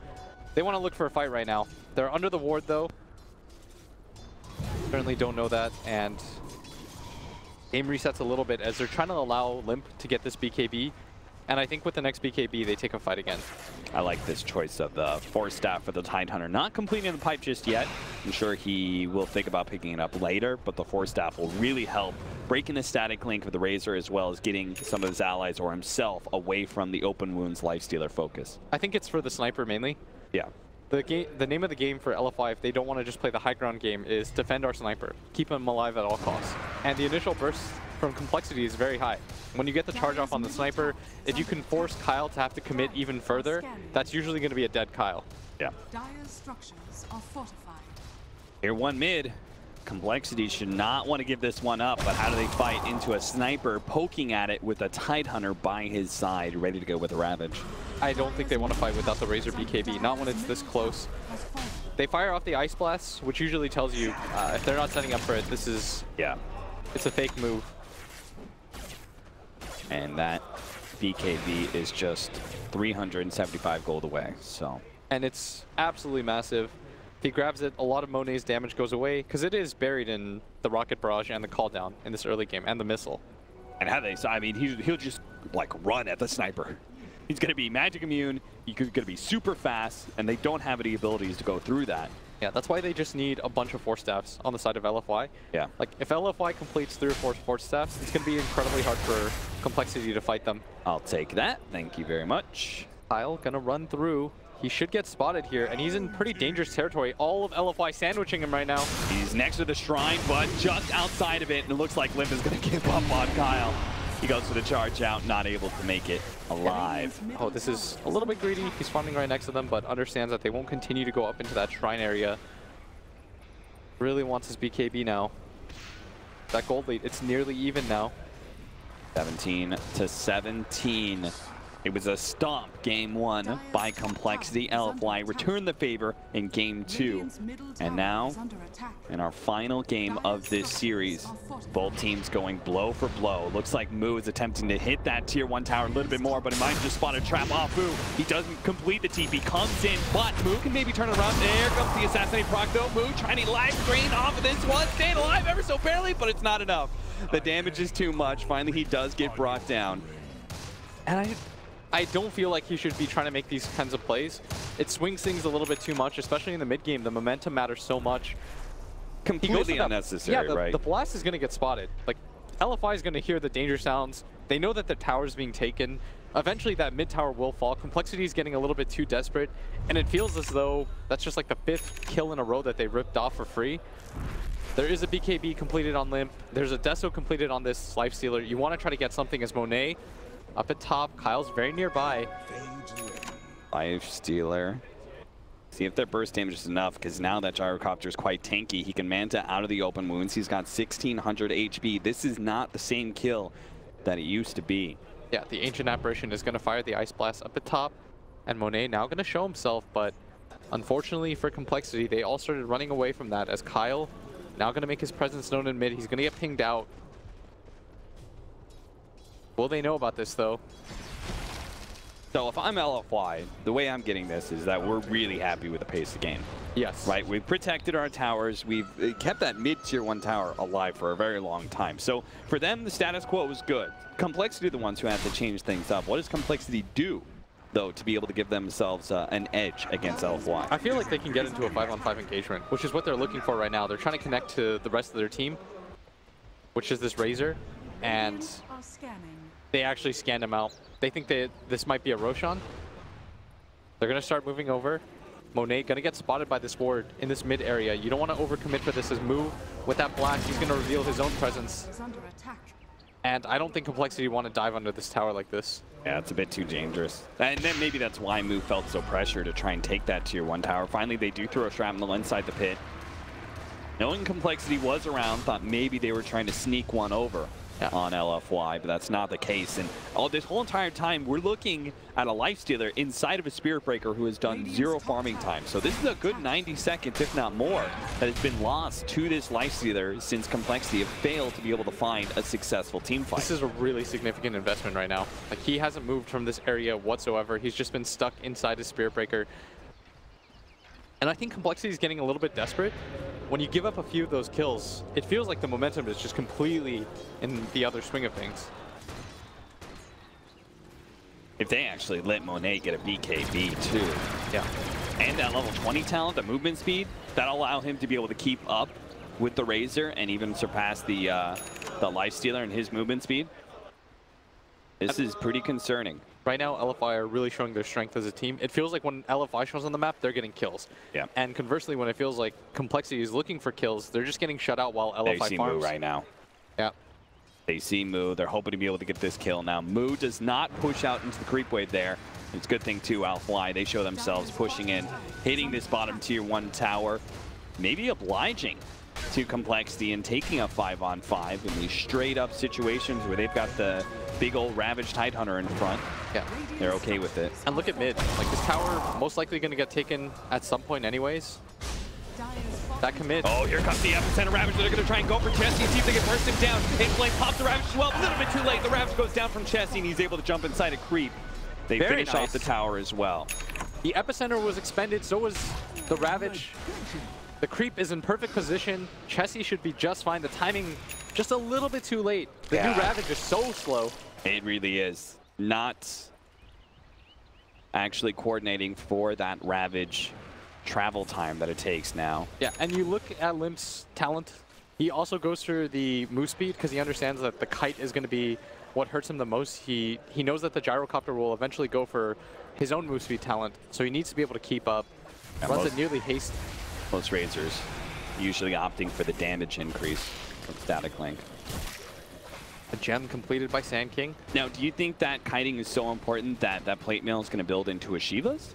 they want to look for a fight right now. They're under the ward, though. Certainly don't know that. And game resets a little bit as they're trying to allow Limp to get this BKB. And I think with the next BKB, they take a fight again. I like this choice of the Force Staff for the Tidehunter. Not completing the pipe just yet. I'm sure he will think about picking it up later, but the Force Staff will really help breaking the static link of the Razor as well as getting some of his allies or himself away from the open wounds lifestealer focus. I think it's for the sniper mainly. Yeah. The name of the game for LFY, if they don't want to just play the high ground game, is defend our sniper. Keep him alive at all costs. And the initial burst from Complexity is very high. When you get the charge off on the sniper, if you can force Kyle to have to commit even further, that's usually going to be a dead Kyle. Yeah. Dire's structures are fortified. Here 1 mid. Complexity should not want to give this one up, but how do they fight into a sniper poking at it with a Tidehunter by his side, ready to go with a Ravage? I don't think they want to fight without the Razor BKB, not when it's this close. They fire off the Ice Blast, which usually tells you if they're not setting up for it, this is, it's a fake move. And that BKB is just 375 gold away, so. And it's absolutely massive. If he grabs it, a lot of Monet's damage goes away, because it is buried in the Rocket Barrage and the Call Down in this early game, and the Missile. And how they, I mean, he'll just like run at the sniper. He's going to be magic immune, he's going to be super fast, and they don't have any abilities to go through that. Yeah, that's why they just need a bunch of Force Staffs on the side of LFY. Yeah. Like, if LFY completes 3 or 4 Force Staffs, it's going to be incredibly hard for Complexity to fight them. I'll take that. Thank you very much. Kyle going to run through. He should get spotted here, and he's in pretty dangerous territory. All of LFY sandwiching him right now. He's next to the shrine, but just outside of it, and it looks like Limp is going to give up on Kyle. He goes for the charge out, not able to make it alive. Oh, this is a little bit greedy. He's farming right next to them, but understands that they won't continue to go up into that shrine area. Really wants his BKB now. That gold lead, it's nearly even now. 17 to 17. It was a stomp game 1 by Complexity. LFY returned the favor in game 2. And now, in our final game of this series, both teams going blow for blow. Looks like Moo is attempting to hit that tier 1 tower a little bit more, but it might just spot a trap off Moo. He doesn't complete the TP, comes in, but Moo can maybe turn it around. There comes the assassinate proc though. Moo trying to live screen off of this one, staying alive ever so barely, but it's not enough. The damage is too much. Finally, he does get brought down. And I don't feel like he should be trying to make these kinds of plays. It swings things a little bit too much, especially in the mid game. The momentum matters so much. Completely unnecessary, right? The blast is going to get spotted. Like, LFY is going to hear the danger sounds. They know that the tower is being taken. Eventually, that mid tower will fall. Complexity is getting a little bit too desperate, and it feels as though that's just like the 5th kill in a row that they ripped off for free. There is a BKB completed on Limp. There's a Deso completed on this Lifestealer. You want to try to get something as Monet. Up at top, Kyle's very nearby. Lifestealer. See if their burst damage is enough, because now that gyrocopter is quite tanky. He can Manta out of the open wounds. He's got 1600 HP. This is not the same kill that it used to be. Yeah, the Ancient Apparition is going to fire the Ice Blast up at top, and Monet now going to show himself, but unfortunately for Complexity, they all started running away from that as Kyle now going to make his presence known in mid. He's going to get pinged out. Will they know about this, though? So if I'm LFY, the way I'm getting this is that we're really happy with the pace of the game. Yes. Right, we've protected our towers. We've kept that mid-tier 1 tower alive for a very long time. So for them, the status quo was good. Complexity are the ones who have to change things up. What does Complexity do, though, to be able to give themselves an edge against LFY? I feel like they can get into a 5-on-5 engagement, which is what they're looking for right now. They're trying to connect to the rest of their team, which is this Razor, and they actually scanned him out. They think that this might be a Roshan. They're going to start moving over. Monet going to get spotted by this ward in this mid area. You don't want to overcommit for this as Moo. With that blast, he's going to reveal his own presence. And I don't think Complexity want to dive under this tower like this. Yeah, it's a bit too dangerous. And then maybe that's why Moo felt so pressured to try and take that tier 1 tower. Finally, they do throw a shrapnel inside the pit. Knowing Complexity was around, thought maybe they were trying to sneak one over. on LFY, but that's not the case. And this whole entire time, we're looking at a Lifestealer inside of a Spirit Breaker who has done 0 farming time. So this is a good 90 seconds, if not more, that has been lost to this Lifestealer since Complexity have failed to be able to find a successful team fight. This is a really significant investment right now. Like, he hasn't moved from this area whatsoever. He's just been stuck inside his Spirit Breaker. And I think Complexity is getting a little bit desperate. When you give up a few of those kills, it feels like the momentum is just completely in the other swing of things. If they actually let Monet get a BKB too. Yeah. And that level 20 talent, the movement speed, that'll allow him to be able to keep up with the Razor and even surpass the Lifestealer in his movement speed. This is pretty concerning. Right now, LFY are really showing their strength as a team. It feels like when LFY shows on the map, they're getting kills. Yeah. And conversely, when it feels like Complexity is looking for kills, they're just getting shut out while LFY They see farms. Moo right now. Yeah. They see Moo. They're hoping to be able to get this kill. Now, Moo does not push out into the creep wave there. It's a good thing, too, LFY. They show themselves pushing in, hitting this bottom tier 1 tower, maybe obliging to Complexity and taking a 5-on-5 in these straight-up situations where they've got the big old Ravage Tidehunter in front. Yeah. They're okay with it. And look at mid. Like, this tower most likely going to get taken at some point anyways. That commit. Oh, here comes the epicenter Ravage. They're going to try and go for Chessie, see if they can burst him down. Inflame pops the Ravage as well. A little bit too late. The Ravage goes down from Chessie, and he's able to jump inside a creep. They finish off the tower as well. The epicenter was expended, so was the Ravage. The creep is in perfect position. Chessie should be just fine. The timing just a little bit too late. The new Ravage is so slow. It really is. Not actually coordinating for that Ravage travel time that it takes now. Yeah, and you look at Limp's talent. He also goes for the move speed because he understands that the kite is going to be what hurts him the most. He knows that the gyrocopter will eventually go for his own move speed talent, so he needs to be able to keep up. Yeah, runs it nearly haste. Most Razors usually opting for the damage increase from Static Link. A gem completed by Sand King. Now, do you think that kiting is so important that that plate mail is going to build into a Shiva's?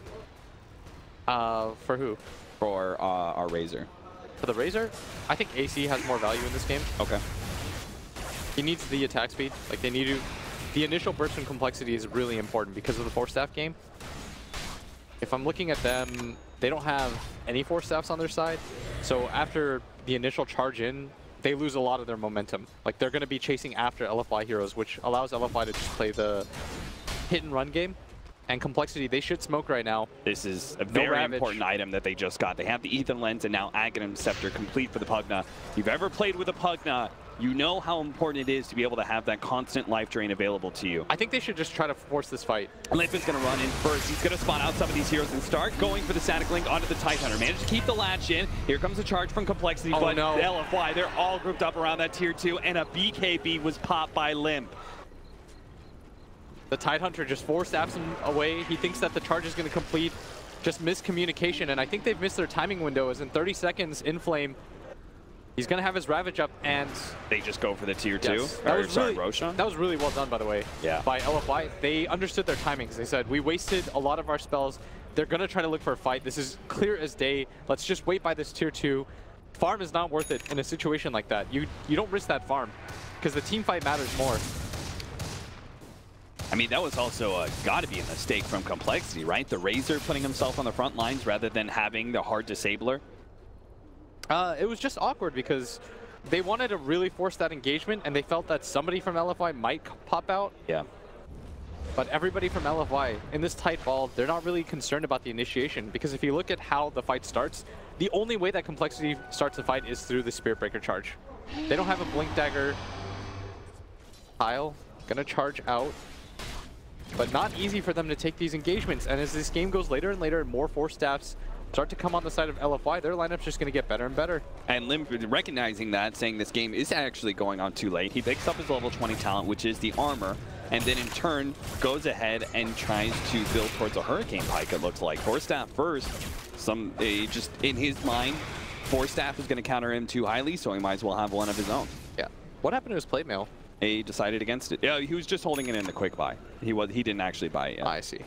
For who? For our Razor. For the Razor, I think AC has more value in this game. Okay. He needs the attack speed. Like, they need to... The initial burst and complexity is really important because of the Force Staff game. If I'm looking at them, they don't have any Force Staffs on their side. So after the initial charge in, they lose a lot of their momentum. Like, they're going to be chasing after LFY heroes, which allows LFY to just play the hit and run game. And complexity, they should smoke right now. This is a very important item that they just got. They have the Ethan Lens and now Aghanim Scepter complete for the Pugna. If you've ever played with a Pugna, you know how important it is to be able to have that constant life drain available to you. I think they should just try to force this fight. Limp is going to run in first. He's going to spot out some of these heroes and start going for the Static Link onto the Tidehunter. Managed to keep the latch in. Here comes a charge from Complexity, but no. The LFY, they're all grouped up around that tier 2, and a BKB was popped by Limp. The Tidehunter just Force Staffs him away. He thinks that the charge is going to complete. Just miscommunication, and I think they've missed their timing window, as in 30 seconds, Inflame. He's going to have his Ravage up, and... They just go for the tier 2? Yes. Roshan? That was really well done, by the way, yeah. by LFY. They understood their timings. They said, we wasted a lot of our spells. They're going to try to look for a fight. This is clear as day. Let's just wait by this tier 2. Farm is not worth it in a situation like that. You don't risk that farm, because the team fight matters more. I mean, that was also got to be a mistake from Complexity, right? The Razor putting himself on the front lines rather than having the hard disabler. It was just awkward because they wanted to really force that engagement, and they felt that somebody from LFY might pop out. Yeah. But everybody from LFY, in this tight ball, they're not really concerned about the initiation, because if you look at how the fight starts, the only way that Complexity starts the fight is through the Spirit Breaker charge. They don't have a Blink Dagger. Kyle gonna charge out. But not easy for them to take these engagements. And as this game goes later and later and more Force Staffs start to come on the side of LFY, their lineup's just going to get better and better. And Lim recognizing that, saying this game is actually going on too late, he picks up his level 20 talent, which is the armor, and then in turn goes ahead and tries to build towards a Hurricane Pike, it looks like. Force Staff first, just in his mind, Force Staff is going to counter him too highly, so he might as well have one of his own. Yeah. What happened to his plate mail? He decided against it. Yeah, he was just holding it in a quick buy. He didn't actually buy it yet. I see.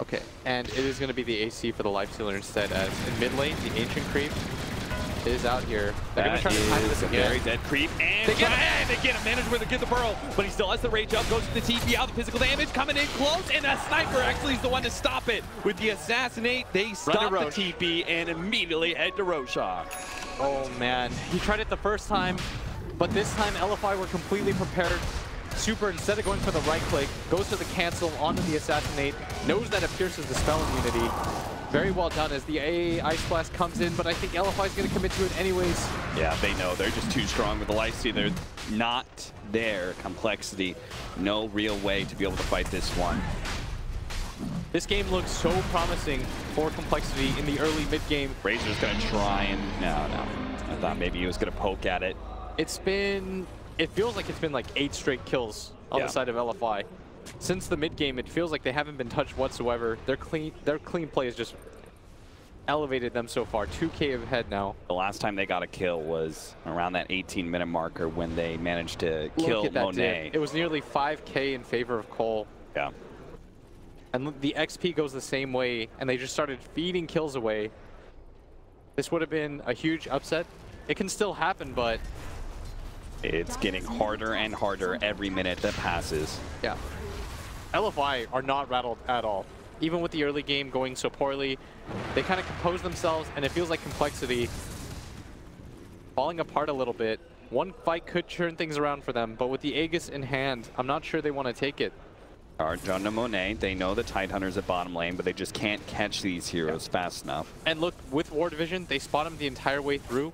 Okay, and it is going to be the AC for the Lifestealer instead, as in mid lane, the Ancient Creep is out here. They're going to try to time this a again. very dead creep, and they get him. Manage where they get the burrow, but he still has the rage up. Goes to the TP out. The physical damage coming in close, and that sniper actually is the one to stop it. With the assassinate, they stop the TP and immediately head to Roshan. Oh man, he tried it the first time, but this time LFY were completely prepared. Super, instead of going for the right click, goes to the cancel onto the assassinate, knows that it pierces the spell immunity. Very well done as the AA Ice Blast comes in, but I think LFY is going to commit to it anyways. Yeah, they know. They're just too strong with the Lifesteal. They're not there. Complexity. No real way to be able to fight this one. This game looks so promising for Complexity in the early mid-game. Razor's going to try and... No. I thought maybe he was going to poke at it. It feels like it's been like 8 straight kills on the side of LFY. Since the mid-game, it feels like they haven't been touched whatsoever. Their clean play has just elevated them so far. 2K ahead now. The last time they got a kill was around that 18-minute marker when they managed to kill Monet. It was nearly 5K in favor of coL. Yeah. And the XP goes the same way, and they just started feeding kills away. This would have been a huge upset. It can still happen, but... It's getting harder and harder every minute that passes. Yeah. LFY are not rattled at all. Even with the early game going so poorly, they kind of compose themselves, and it feels like Complexity falling apart a little bit. One fight could turn things around for them, but with the Aegis in hand, I'm not sure they want to take it. Charge on to Monet. They know the Tidehunters at bottom lane, but they just can't catch these heroes fast enough. And look, with War Division, they spot him the entire way through.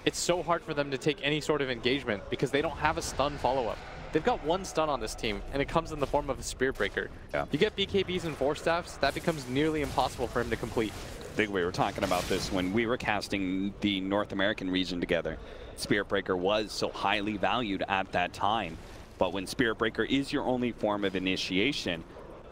It's so hard for them to take any sort of engagement because they don't have a stun follow-up. They've got 1 stun on this team, and it comes in the form of a Spear Breaker. Yeah. You get BKBs and 4 staffs, that becomes nearly impossible for him to complete. I think we were talking about this when we were casting the North American region together. Spear Breaker was so highly valued at that time, but when Spear Breaker is your only form of initiation,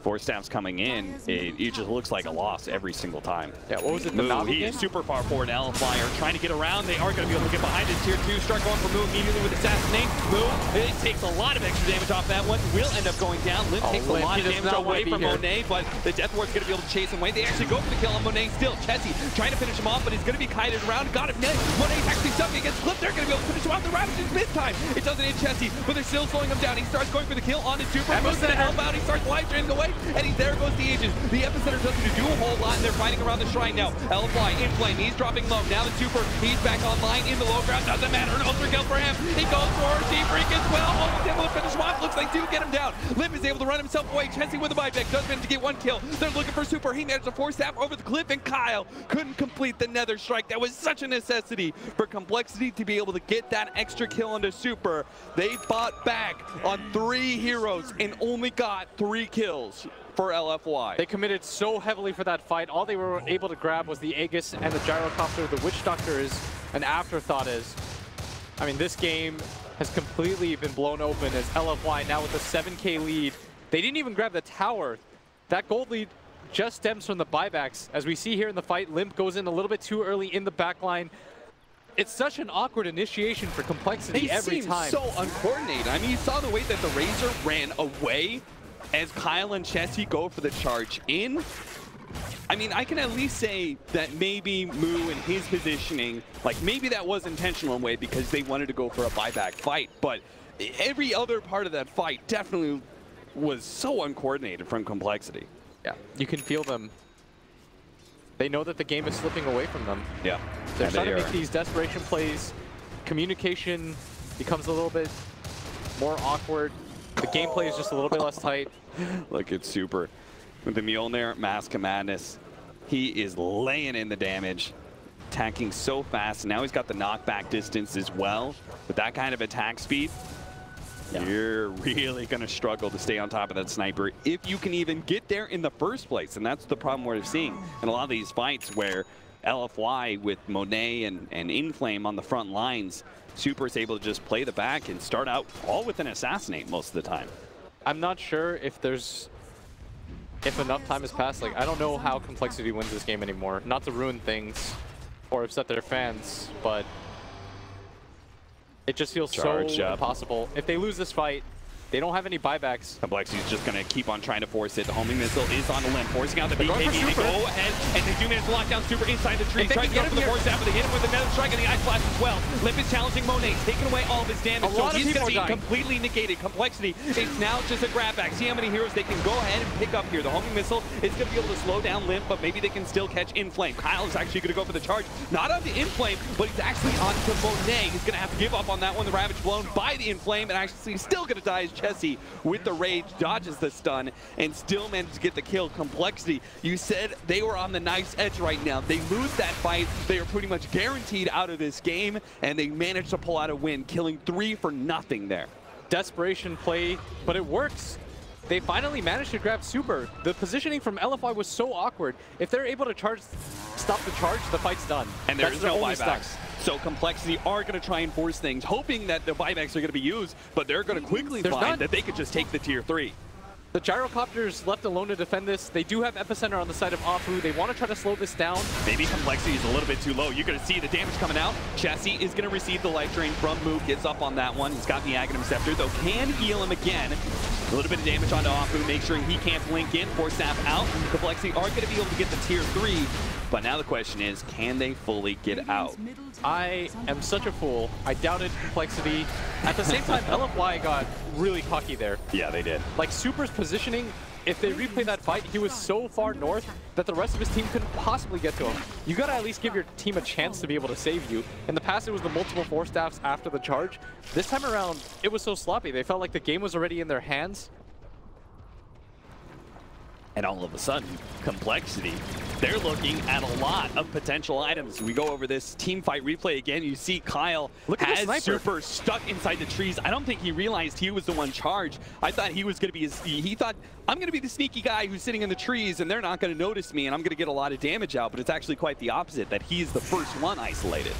4 staffs coming in, it just looks like a loss every single time. Yeah, what was it? He is super far forward. LFY are trying to get around. They are going to be able to get behind it. Tier 2 start going for Moo immediately with Assassinate. Moo, it takes a lot of extra damage off that one. Will end up going down. Limp takes a lot of damage away from Monet, but the Death Ward's going to be able to chase him away. They actually go for the kill on Monet still. Chessie trying to finish him off, but he's going to be kited around. Got him. Monet's actually stuck against Flip. They're going to be able to finish him off. The Ravages mid-time. It doesn't hit Chessie, but they're still slowing him down. He starts going for the kill on his Super. Mo's going to help out. He starts life draining away, and there goes the Aegis. The Epicenter doesn't do a whole lot, and they're fighting around the shrine now. LFY in flame. He's dropping low. Now the Super. He's back online in the low ground. Doesn't matter. An ultra kill for him. He goes for Deep Freak as well. Almost able to finish him off. Looks like they do get him down. Limp is able to run himself away. Chessie with a buyback. Does manage to get 1 kill. They're looking for Super. He managed to force that over the cliff, and coL couldn't complete the Nether Strike. That was such a necessity for Complexity to be able to get that extra kill onto Super. They fought back on 3 heroes and only got 3 kills for LFY. They committed so heavily for that fight. All they were able to grab was the Aegis and the Gyrocopter. The Witch Doctor is an afterthought. I mean, this game has completely been blown open as LFY now with a 7K lead. They didn't even grab the tower. That gold lead just stems from the buybacks. As we see here in the fight, Limp goes in a little bit too early in the backline. It's such an awkward initiation for Complexity every time. They seem so uncoordinated. I mean, you saw the way that the Razor ran away as coL and Chessie go for the charge in. I mean, I can at least say that maybe Moo and his positioning, like maybe that was intentional in a way because they wanted to go for a buyback fight, but every other part of that fight definitely was so uncoordinated from Complexity. Yeah, you can feel them. They know that the game is slipping away from them. Yeah. They're trying to make these desperation plays. Communication becomes a little bit more awkward. The gameplay is just a little bit less tight. Look at Super. With the Mjolnir, Mask of Madness, he is laying in the damage, attacking so fast. Now he's got the knockback distance as well. With that kind of attack speed, you're really going to struggle to stay on top of that sniper if you can even get there in the first place. And that's the problem we're seeing in a lot of these fights where LFY with Monet and Inflame on the front lines, Super is able to just play the back and start out all with an Assassinate most of the time. I'm not sure if enough time has passed. Like, I don't know how Complexity wins this game anymore. Not to ruin things or upset their fans, but it just feels so impossible. If they lose this fight, They don't have any buybacks. Complexity's just going to keep on trying to force it. The homing missile is on the limb, forcing out the BKB. going for They Super. go ahead, and they do manage to lock down Super inside the trees. If they Trying to can go get for the him force down, but they hit him with another strike and the Ice Blast as well. Limp is challenging Monet, taking away all of his damage. A So lot of he's people going to are be dying. completely negated. Complexity is now just a grab back. See how many heroes they can go ahead and pick up here. The homing missile is going to be able to slow down Limp, but maybe they can still catch Inflame. Kyle is actually going to go for the charge. Not on the Inflame, but he's actually on to Monet. He's going to have to give up on that one. The Ravage blown by the Inflame, and actually still going to die as Chessie with the Rage dodges the stun and still manages to get the kill. Complexity, you said they were on the knife's edge right now. They lose that fight, they are pretty much guaranteed out of this game, and they managed to pull out a win, killing 3 for nothing there. Desperation play, but it works. They finally managed to grab Super. The positioning from LFY was so awkward. If they're able to stop the charge, the fight's done. And there's That's their no only buybacks. stop. So Complexity are going to try and force things, hoping that the buybacks are going to be used, but they're going to quickly There's find none. that they could just take the tier 3. The Gyrocopters left alone to defend this. They do have Epicenter on the side of Apu. They want to try to slow this down. Maybe Complexity is a little bit too low. You're going to see the damage coming out. Chessie is going to receive the life drain from Mook. Gets up on that one. He's got the Aghanim Scepter, though can heal him again. A little bit of damage onto Apu, make sure he can't blink in. Force Staff out. Complexity are going to be able to get the tier 3. But now the question is, can they fully get out? I am such a fool. I doubted Complexity. At the same time, LFY got really cocky there. Yeah, they did. Like, Super's positioning, if they replay that fight, he was so far north that the rest of his team couldn't possibly get to him. You gotta at least give your team a chance to be able to save you. In the past, it was the multiple force staffs after the charge. This time around, it was so sloppy. They felt like the game was already in their hands. And all of a sudden, Complexity, they're looking at a lot of potential items. We go over this team fight replay again. You see Kyle has Super stuck inside the trees. I don't think he realized he was the one charged. I thought he was going to be he thought, I'm going to be the sneaky guy who's sitting in the trees and they're not going to notice me and I'm going to get a lot of damage out. But it's actually quite the opposite, that he's the first one isolated.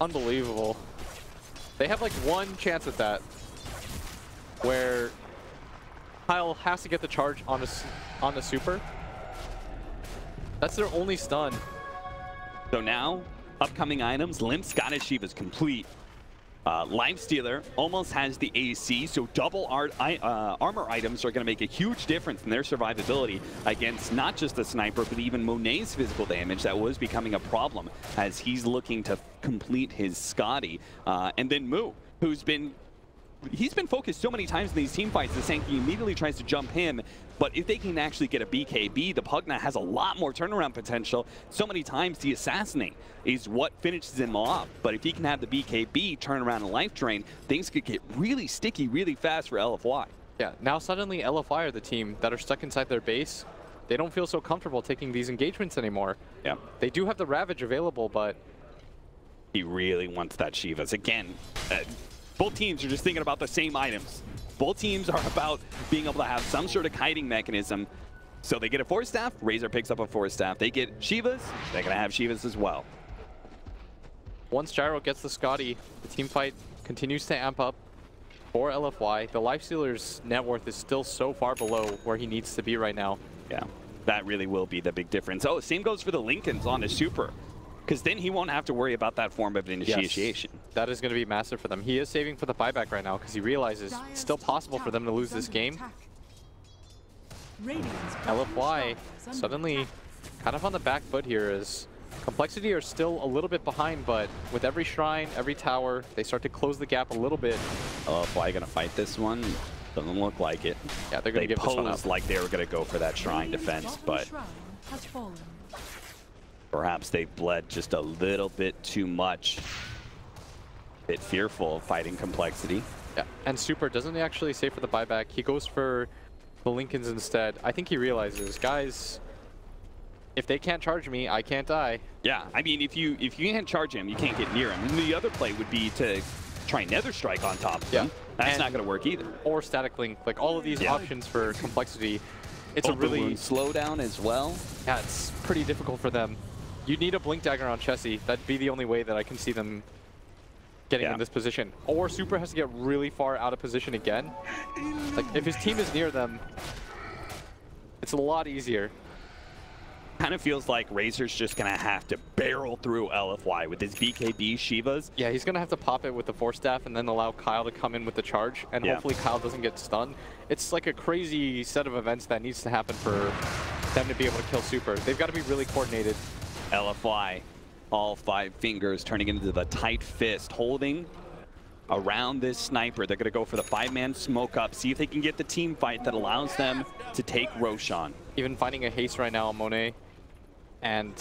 Unbelievable. They have like one chance at that, where Kyle has to get the charge on the Super. That's their only stun. So now, upcoming items, Limp Scottish Shiva's complete. Life Stealer almost has the AC, so double armor items are going to make a huge difference in their survivability against not just the sniper, but even Monet's physical damage that was becoming a problem as he's looking to complete his Scotty. And then Moo, who's been focused so many times in these team fights that Sankey immediately tries to jump him, but if they can actually get a BKB, the Pugna has a lot more turnaround potential. So many times the Assassinate is what finishes him off, but if he can have the BKB, turn around and life drain, things could get really sticky really fast for LFY. Yeah, now suddenly LFY are the team that are stuck inside their base. They don't feel so comfortable taking these engagements anymore. Yeah. They do have the Ravage available, but he really wants that Shivas. Again, both teams are just thinking about the same items. Both teams are about being able to have some sort of kiting mechanism. So they get a Force Staff, Razor picks up a Force Staff. They get Shivas, they're going to have Shivas as well. Once Gyro gets the Scotty, the team fight continues to amp up for LFY. The Lifestealer's net worth is still so far below where he needs to be right now. Yeah, that really will be the big difference. Oh, same goes for the Lincolns on his Super, because then he won't have to worry about that form of initiation. Yes, that is going to be massive for them. He is saving for the buyback right now because he realizes it's still possible for them to lose this game. LFY suddenly kind of on the back foot here as Complexity are still a little bit behind, but with every shrine, every tower, they start to close the gap a little bit. LFY going to fight this one? Doesn't look like it. Yeah, they're going to give this one up. Like they were going to go for that shrine defense, but perhaps they bled just a little bit too much. Bit fearful of fighting Complexity. Yeah, and Super doesn't actually save for the buyback. He goes for the Lincolns instead. I think he realizes, guys, if they can't charge me, I can't die. Yeah, I mean, if you can't charge him, you can't get near him. And the other play would be to try Nether Strike on top of him. That's not going to work either. Or Static Link, like all of these options for Complexity. It's a really slowdown as well. Yeah, it's pretty difficult for them. You need a Blink Dagger on Chessie. That'd be the only way that I can see them getting in this position. Or Super has to get really far out of position again. Like, if his team is near them, it's a lot easier. kind of feels like Razor's just going to have to barrel through LFY with his BKB Shivas. Yeah, he's going to have to pop it with the Force Staff and then allow coL to come in with the charge, and hopefully coL doesn't get stunned. It's like a crazy set of events that needs to happen for them to be able to kill Super. They've got to be really coordinated. LFY, all 5 fingers turning into the tight fist, holding around this sniper. They're going to go for the 5-man smoke up, see if they can get the team fight that allows them to take Roshan. Even finding a haste right now on Monet. And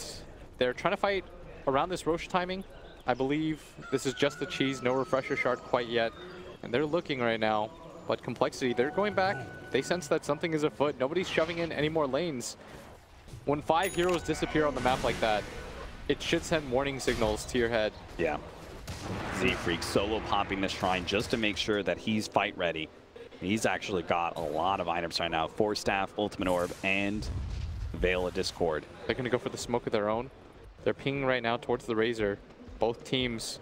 they're trying to fight around this Roche timing. I believe this is just the cheese, no refresher shard quite yet. And they're looking right now. But Complexity, they're going back. They sense that something is afoot. Nobody's shoving in any more lanes. When 5 heroes disappear on the map like that, it should send warning signals to your head. Yeah. Z-Freak solo popping the shrine just to make sure that he's fight ready. He's actually got a lot of items right now. Force Staff, Ultimate Orb, and Veil of Discord. They're going to go for the smoke of their own. They're pinging right now towards the Razor. Both teams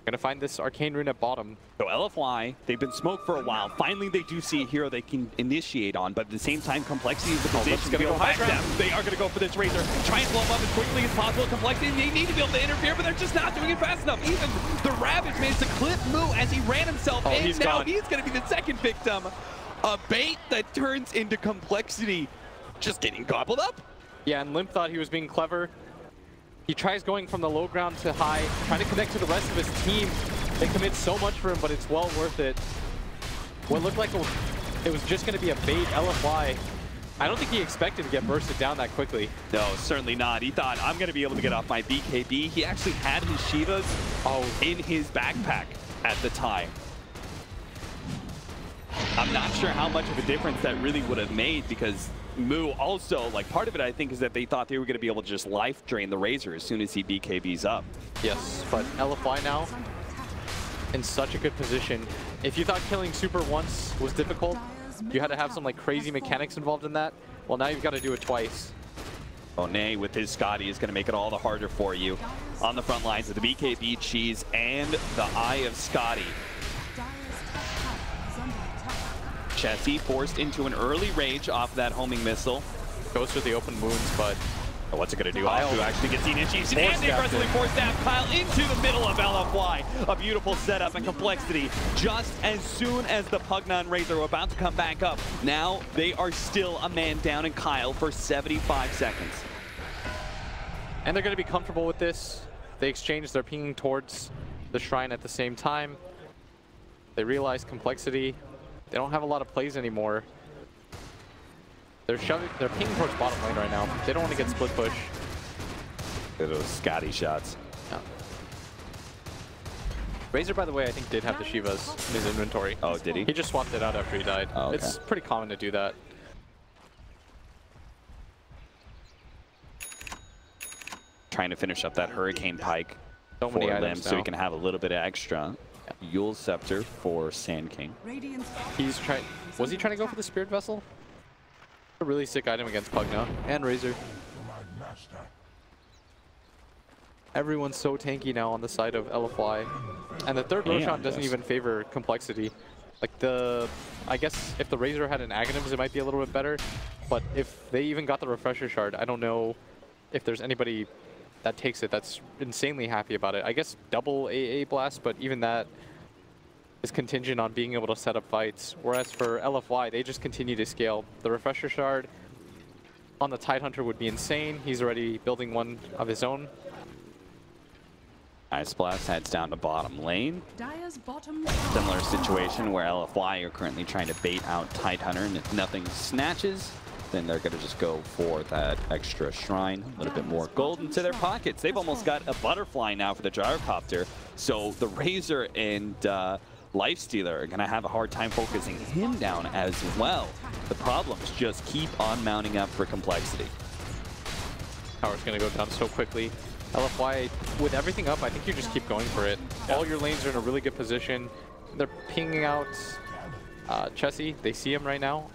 going to find this Arcane Rune at bottom. So LFY, they've been smoked for a while. Finally, they do see a hero they can initiate on, but at the same time, Complexity is the position to be able to back them. They are going to go for this Razor. Try and blow him up as quickly as possible. Complexity, they need to be able to interfere, but they're just not doing it fast enough. Even the Ravage managed to clip Moo as he ran himself in. He's now gone. He's going to be the second victim. A bait that turns into Complexity just getting gobbled up. Yeah, and Limp thought he was being clever. He tries going from the low ground to high, trying to connect to the rest of his team. They commit so much for him, but it's well worth it. What looked like it was just going to be a bait LFY. I don't think he expected to get bursted down that quickly. No, certainly not. He thought, I'm going to be able to get off my BKB. He actually had his Shivas in his backpack at the time. I'm not sure how much of a difference that really would have made, because Moo also, like, part of it I think is that they thought they were going to be able to just life drain the Razor as soon as he BKBs up. Yes, but LFY now in such a good position. If you thought killing Super once was difficult, you had to have some like crazy mechanics involved in that. Well, now you've got to do it twice. Monet with his Scotty is going to make it all the harder for you. On the front lines of the BKB Cheese and the Eye of Scotty. Chessie forced into an early rage off of that homing missile. Goes for the open wounds, but what's it going to do? Who actually gets the initiation? And they aggressively force that coL into the middle of LFY. A beautiful setup and Complexity. Just as soon as the Pugna Razor are about to come back up, now they are still a man down in coL for 75 seconds. And they're going to be comfortable with this. They exchange, they're pinging towards the shrine at the same time. They realize Complexity, they don't have a lot of plays anymore. They're pinging towards bottom lane right now. They don't want to get split push. Look at those Scotty shots. Yeah. Razor, by the way, I think did have the Shivas in his inventory. Oh, did he? He just swapped it out after he died. Oh, okay. It's pretty common to do that. Trying to finish up that Hurricane Pike So for many Lim items so now. he can have a little bit of extra. Yule Scepter for Sand King. He's trying. Was he trying to go for the Spirit Vessel? A really sick item against Pugna and Razor. Everyone's so tanky now on the side of LFY. And the third Roshan doesn't even favor Complexity. Like I guess if the Razor had an Aghanims, it might be a little bit better. But if they even got the Refresher Shard, I don't know if there's anybody that takes it that's insanely happy about it. I guess double AA Blast, but even that is contingent on being able to set up fights. Whereas for LFY, they just continue to scale. The Refresher Shard on the Tidehunter would be insane. He's already building one of his own. Ice Blast heads down to bottom lane. Dire's bottom Similar situation where LFY are currently trying to bait out Tidehunter, and if nothing snatches, then they're going to just go for that extra shrine, a little bit more gold into their pockets. They've almost got a butterfly now for the gyrocopter, so the Razor and Lifestealer are going to have a hard time focusing him down as well. The problems just keep on mounting up for Complexity. Power's going to go down so quickly. LFY, with everything up, I think you just keep going for it. All your lanes are in a really good position. They're pinging out Chessie. They see him right now.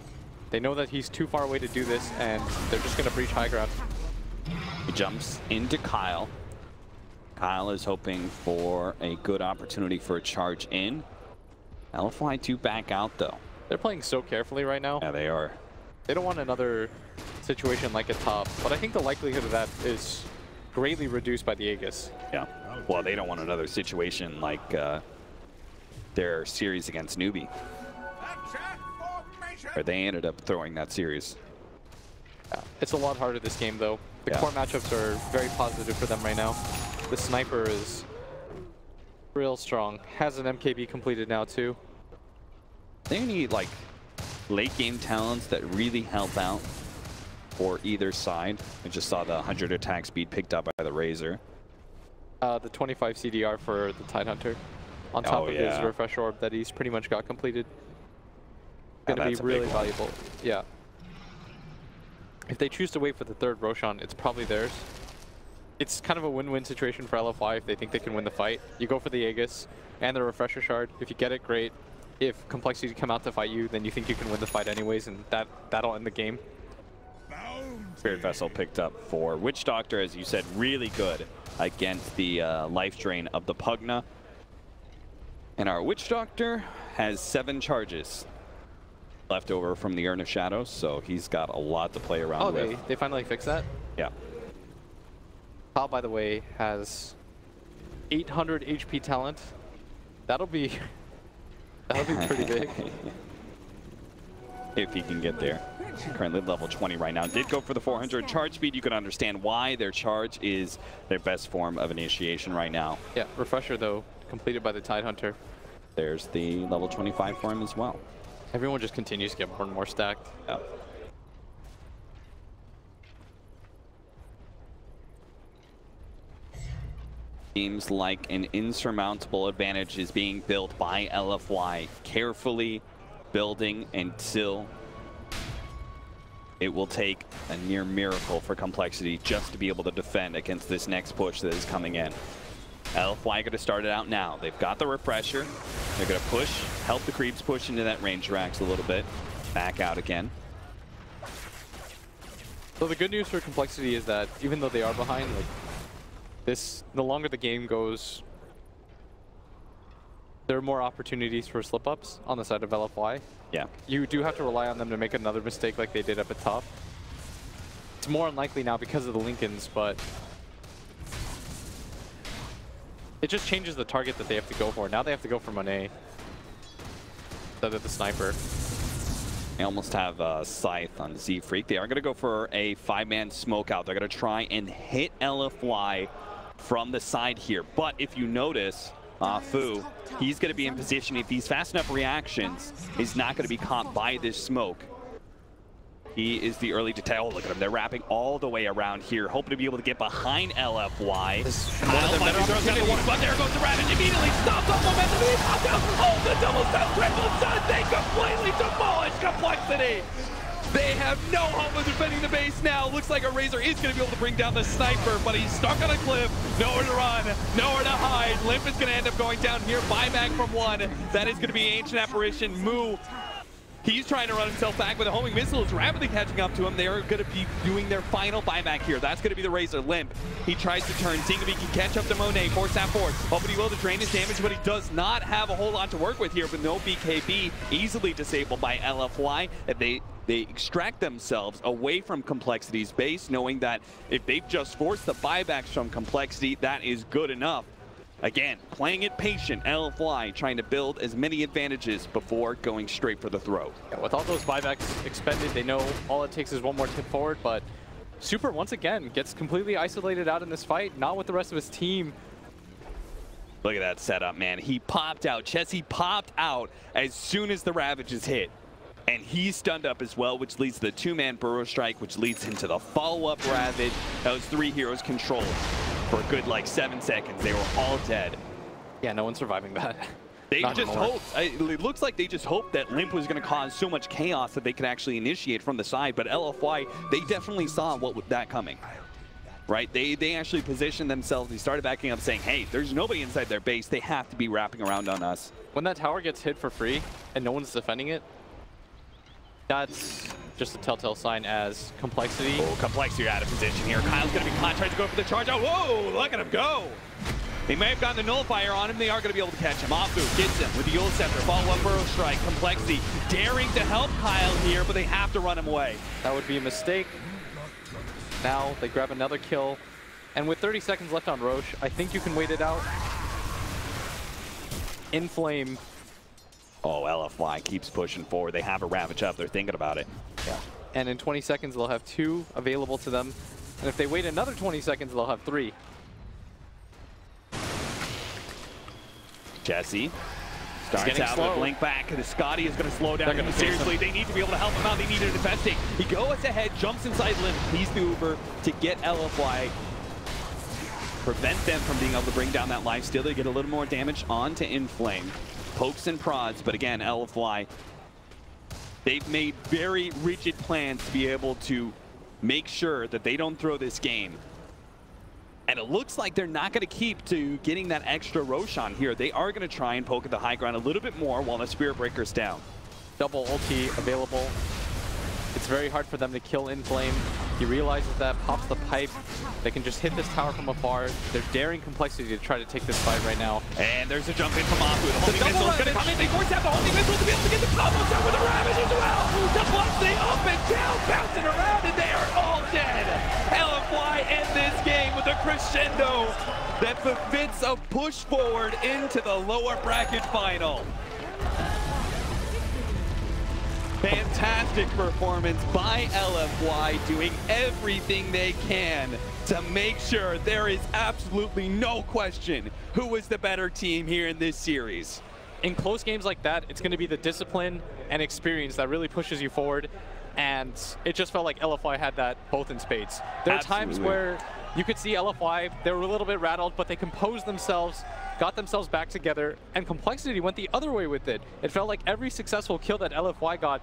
They know that he's too far away to do this, and they're just going to breach high ground. He jumps into coL. coL is hoping for a good opportunity for a charge in. LFY to back out, though. They're playing so carefully right now. Yeah, they are. They don't want another situation like a top, but I think the likelihood of that is greatly reduced by the Aegis. Yeah. Well, they don't want another situation like their series against Newbie, where they ended up throwing that series. Yeah. It's a lot harder this game, though. The Yeah. core matchups are very positive for them right now. The sniper is real strong. Has an MKB completed now, too. They need like late game talents that really help out for either side. I just saw the 100 attack speed picked up by the Razor. The 25 CDR for the Tidehunter, on top of his refresh orb that he's pretty much got completed. Gonna be really valuable. Yeah. If they choose to wait for the third Roshan, it's probably theirs. It's kind of a win-win situation for LFY if they think they can win the fight. You go for the Aegis and the refresher shard. If you get it, great. If Complexity come out to fight you, then you think you can win the fight anyways, and that'll end the game. Spirit Vessel picked up for Witch Doctor, as you said, really good against the life drain of the Pugna. And our Witch Doctor has 7 charges left over from the Urn of Shadows, so he's got a lot to play around with. Oh, they finally fixed that? Yeah. coL, by the way, has 800 HP talent. That'll be pretty big. If he can get there. Currently level 20 right now. Did go for the 400 charge speed. You can understand why their charge is their best form of initiation right now. Yeah, refresher though, completed by the Tidehunter. There's the level 25 for him as well. Everyone just continues to get more and more stacked. Yep. Seems like an insurmountable advantage is being built by LFY, carefully building until it will take a near miracle for Complexity just to be able to defend against this next push that is coming in. LFY going to start it out now. They've got the refresher. They're going to push, help the creeps push into that range racks a little bit. Back out again. So the good news for Complexity is that even though they are behind, like the longer the game goes, there are more opportunities for slip-ups on the side of LFY. Yeah. You do have to rely on them to make another mistake like they did up at top. It's more unlikely now because of the Lincolns, but it just changes the target that they have to go for. Now they have to go for Monet instead of the sniper. They almost have Scythe on Z-Freak. They are going to go for a 5-man smoke out. They're going to try and hit LFY from the side here. But if you notice, Fu, he's going to be in position. If he's fast enough reactions, he's not going to be caught by this smoke. He is the early to tell. Oh, look at him. They're wrapping all the way around here, hoping to be able to get behind LFY. Kyle finally throws down the one spot. There goes the Ravage. Immediately stops off momentum. He popped out. Oh, the double stun, triple stun. They completely demolish Complexity. They have no hope of defending the base now. Looks like a Razor is going to be able to bring down the sniper, but he's stuck on a cliff. Nowhere to run, nowhere to hide. Limp is going to end up going down here. Buyback from 1. That is going to be Ancient Apparition. Moo. He's trying to run himself back, but the homing missile is rapidly catching up to him. They are going to be doing their final buyback here. That's going to be the Razor. Limp. He tries to turn, seeing if he can catch up to Monet. Force that forward. Hoping he will to drain his damage, but he does not have a whole lot to work with here. But no BKB, easily disabled by LFY. They extract themselves away from Complexity's base, knowing that if they've just forced the buybacks from Complexity, that is good enough. Again, playing it patient, LFY trying to build as many advantages before going straight for the throat. Yeah, with all those buybacks expended, they know all it takes is one more tip forward, but Super, once again, gets completely isolated out in this fight, not with the rest of his team. Look at that setup, man. He popped out. Chessie popped out as soon as the Ravages hit. And he's stunned up as well, which leads to the 2-man Burrow Strike, which leads him to the follow-up Ravage. Those 3 heroes controlled for a good, like, 7 seconds. They were all dead. Yeah, no one's surviving that. They just hoped. It looks like they just hoped that Limp was going to cause so much chaos that they could actually initiate from the side. But LFY, they definitely saw that coming. Right? They actually positioned themselves. They started backing up saying, hey, there's nobody inside their base. They have to be wrapping around on us. When that tower gets hit for free and no one's defending it, that's just a telltale sign as Complexity. Oh, Complexity out of position here. Kyle's going to be caught, tries to go for the charge. Oh, whoa, look at him go. They may have gotten the nullifier on him. They are going to be able to catch him. Afu gets him with the Yule Scepter. Follow-up Burrow Strike. Complexity daring to help Kyle here, but they have to run him away. That would be a mistake. Now they grab another kill. And with 30 seconds left on Roche, I think you can wait it out. Inflame. Oh, LFY keeps pushing forward. They have a Ravage up. They're thinking about it. Yeah. And in 20 seconds, they'll have 2 available to them. And if they wait another 20 seconds, they'll have 3. Jesse starts out with a blink back, and the Scotty is going to slow down. Seriously, they need to be able to help him out. They need to defend. He goes ahead, jumps inside Limp, he's the Uber to get LFY. Prevent them from being able to bring down that lifesteal. They get a little more damage onto Inflame. Pokes and prods, but again, LFY, they've made very rigid plans to be able to make sure that they don't throw this game. And it looks like they're not going to keep to getting that extra Roshan here. They are going to try and poke at the high ground a little bit more while the Spirit Breaker's down. Double ulti available. It's very hard for them to kill Inflame. He realizes that, pops the pipe. They can just hit this tower from afar. They're daring Complexity to try to take this fight right now. And there's a jump in from Aku. The homing missile is going to come in. They force out the homing missile to be able to get the combos out with the Ravage as well. The Complexity up and down, bouncing around, and they are all dead. LFY end this game with a crescendo that befits a push forward into the lower bracket final. Fantastic performance by LFY, doing everything they can to make sure there is absolutely no question who is the better team here in this series. In close games like that, it's going to be the discipline and experience that really pushes you forward, and it just felt like LFY had that both in spades. There are times where you could see LFY, they were a little bit rattled, but they composed themselves, got themselves back together, and Complexity went the other way with it. It felt like every successful kill that LFY got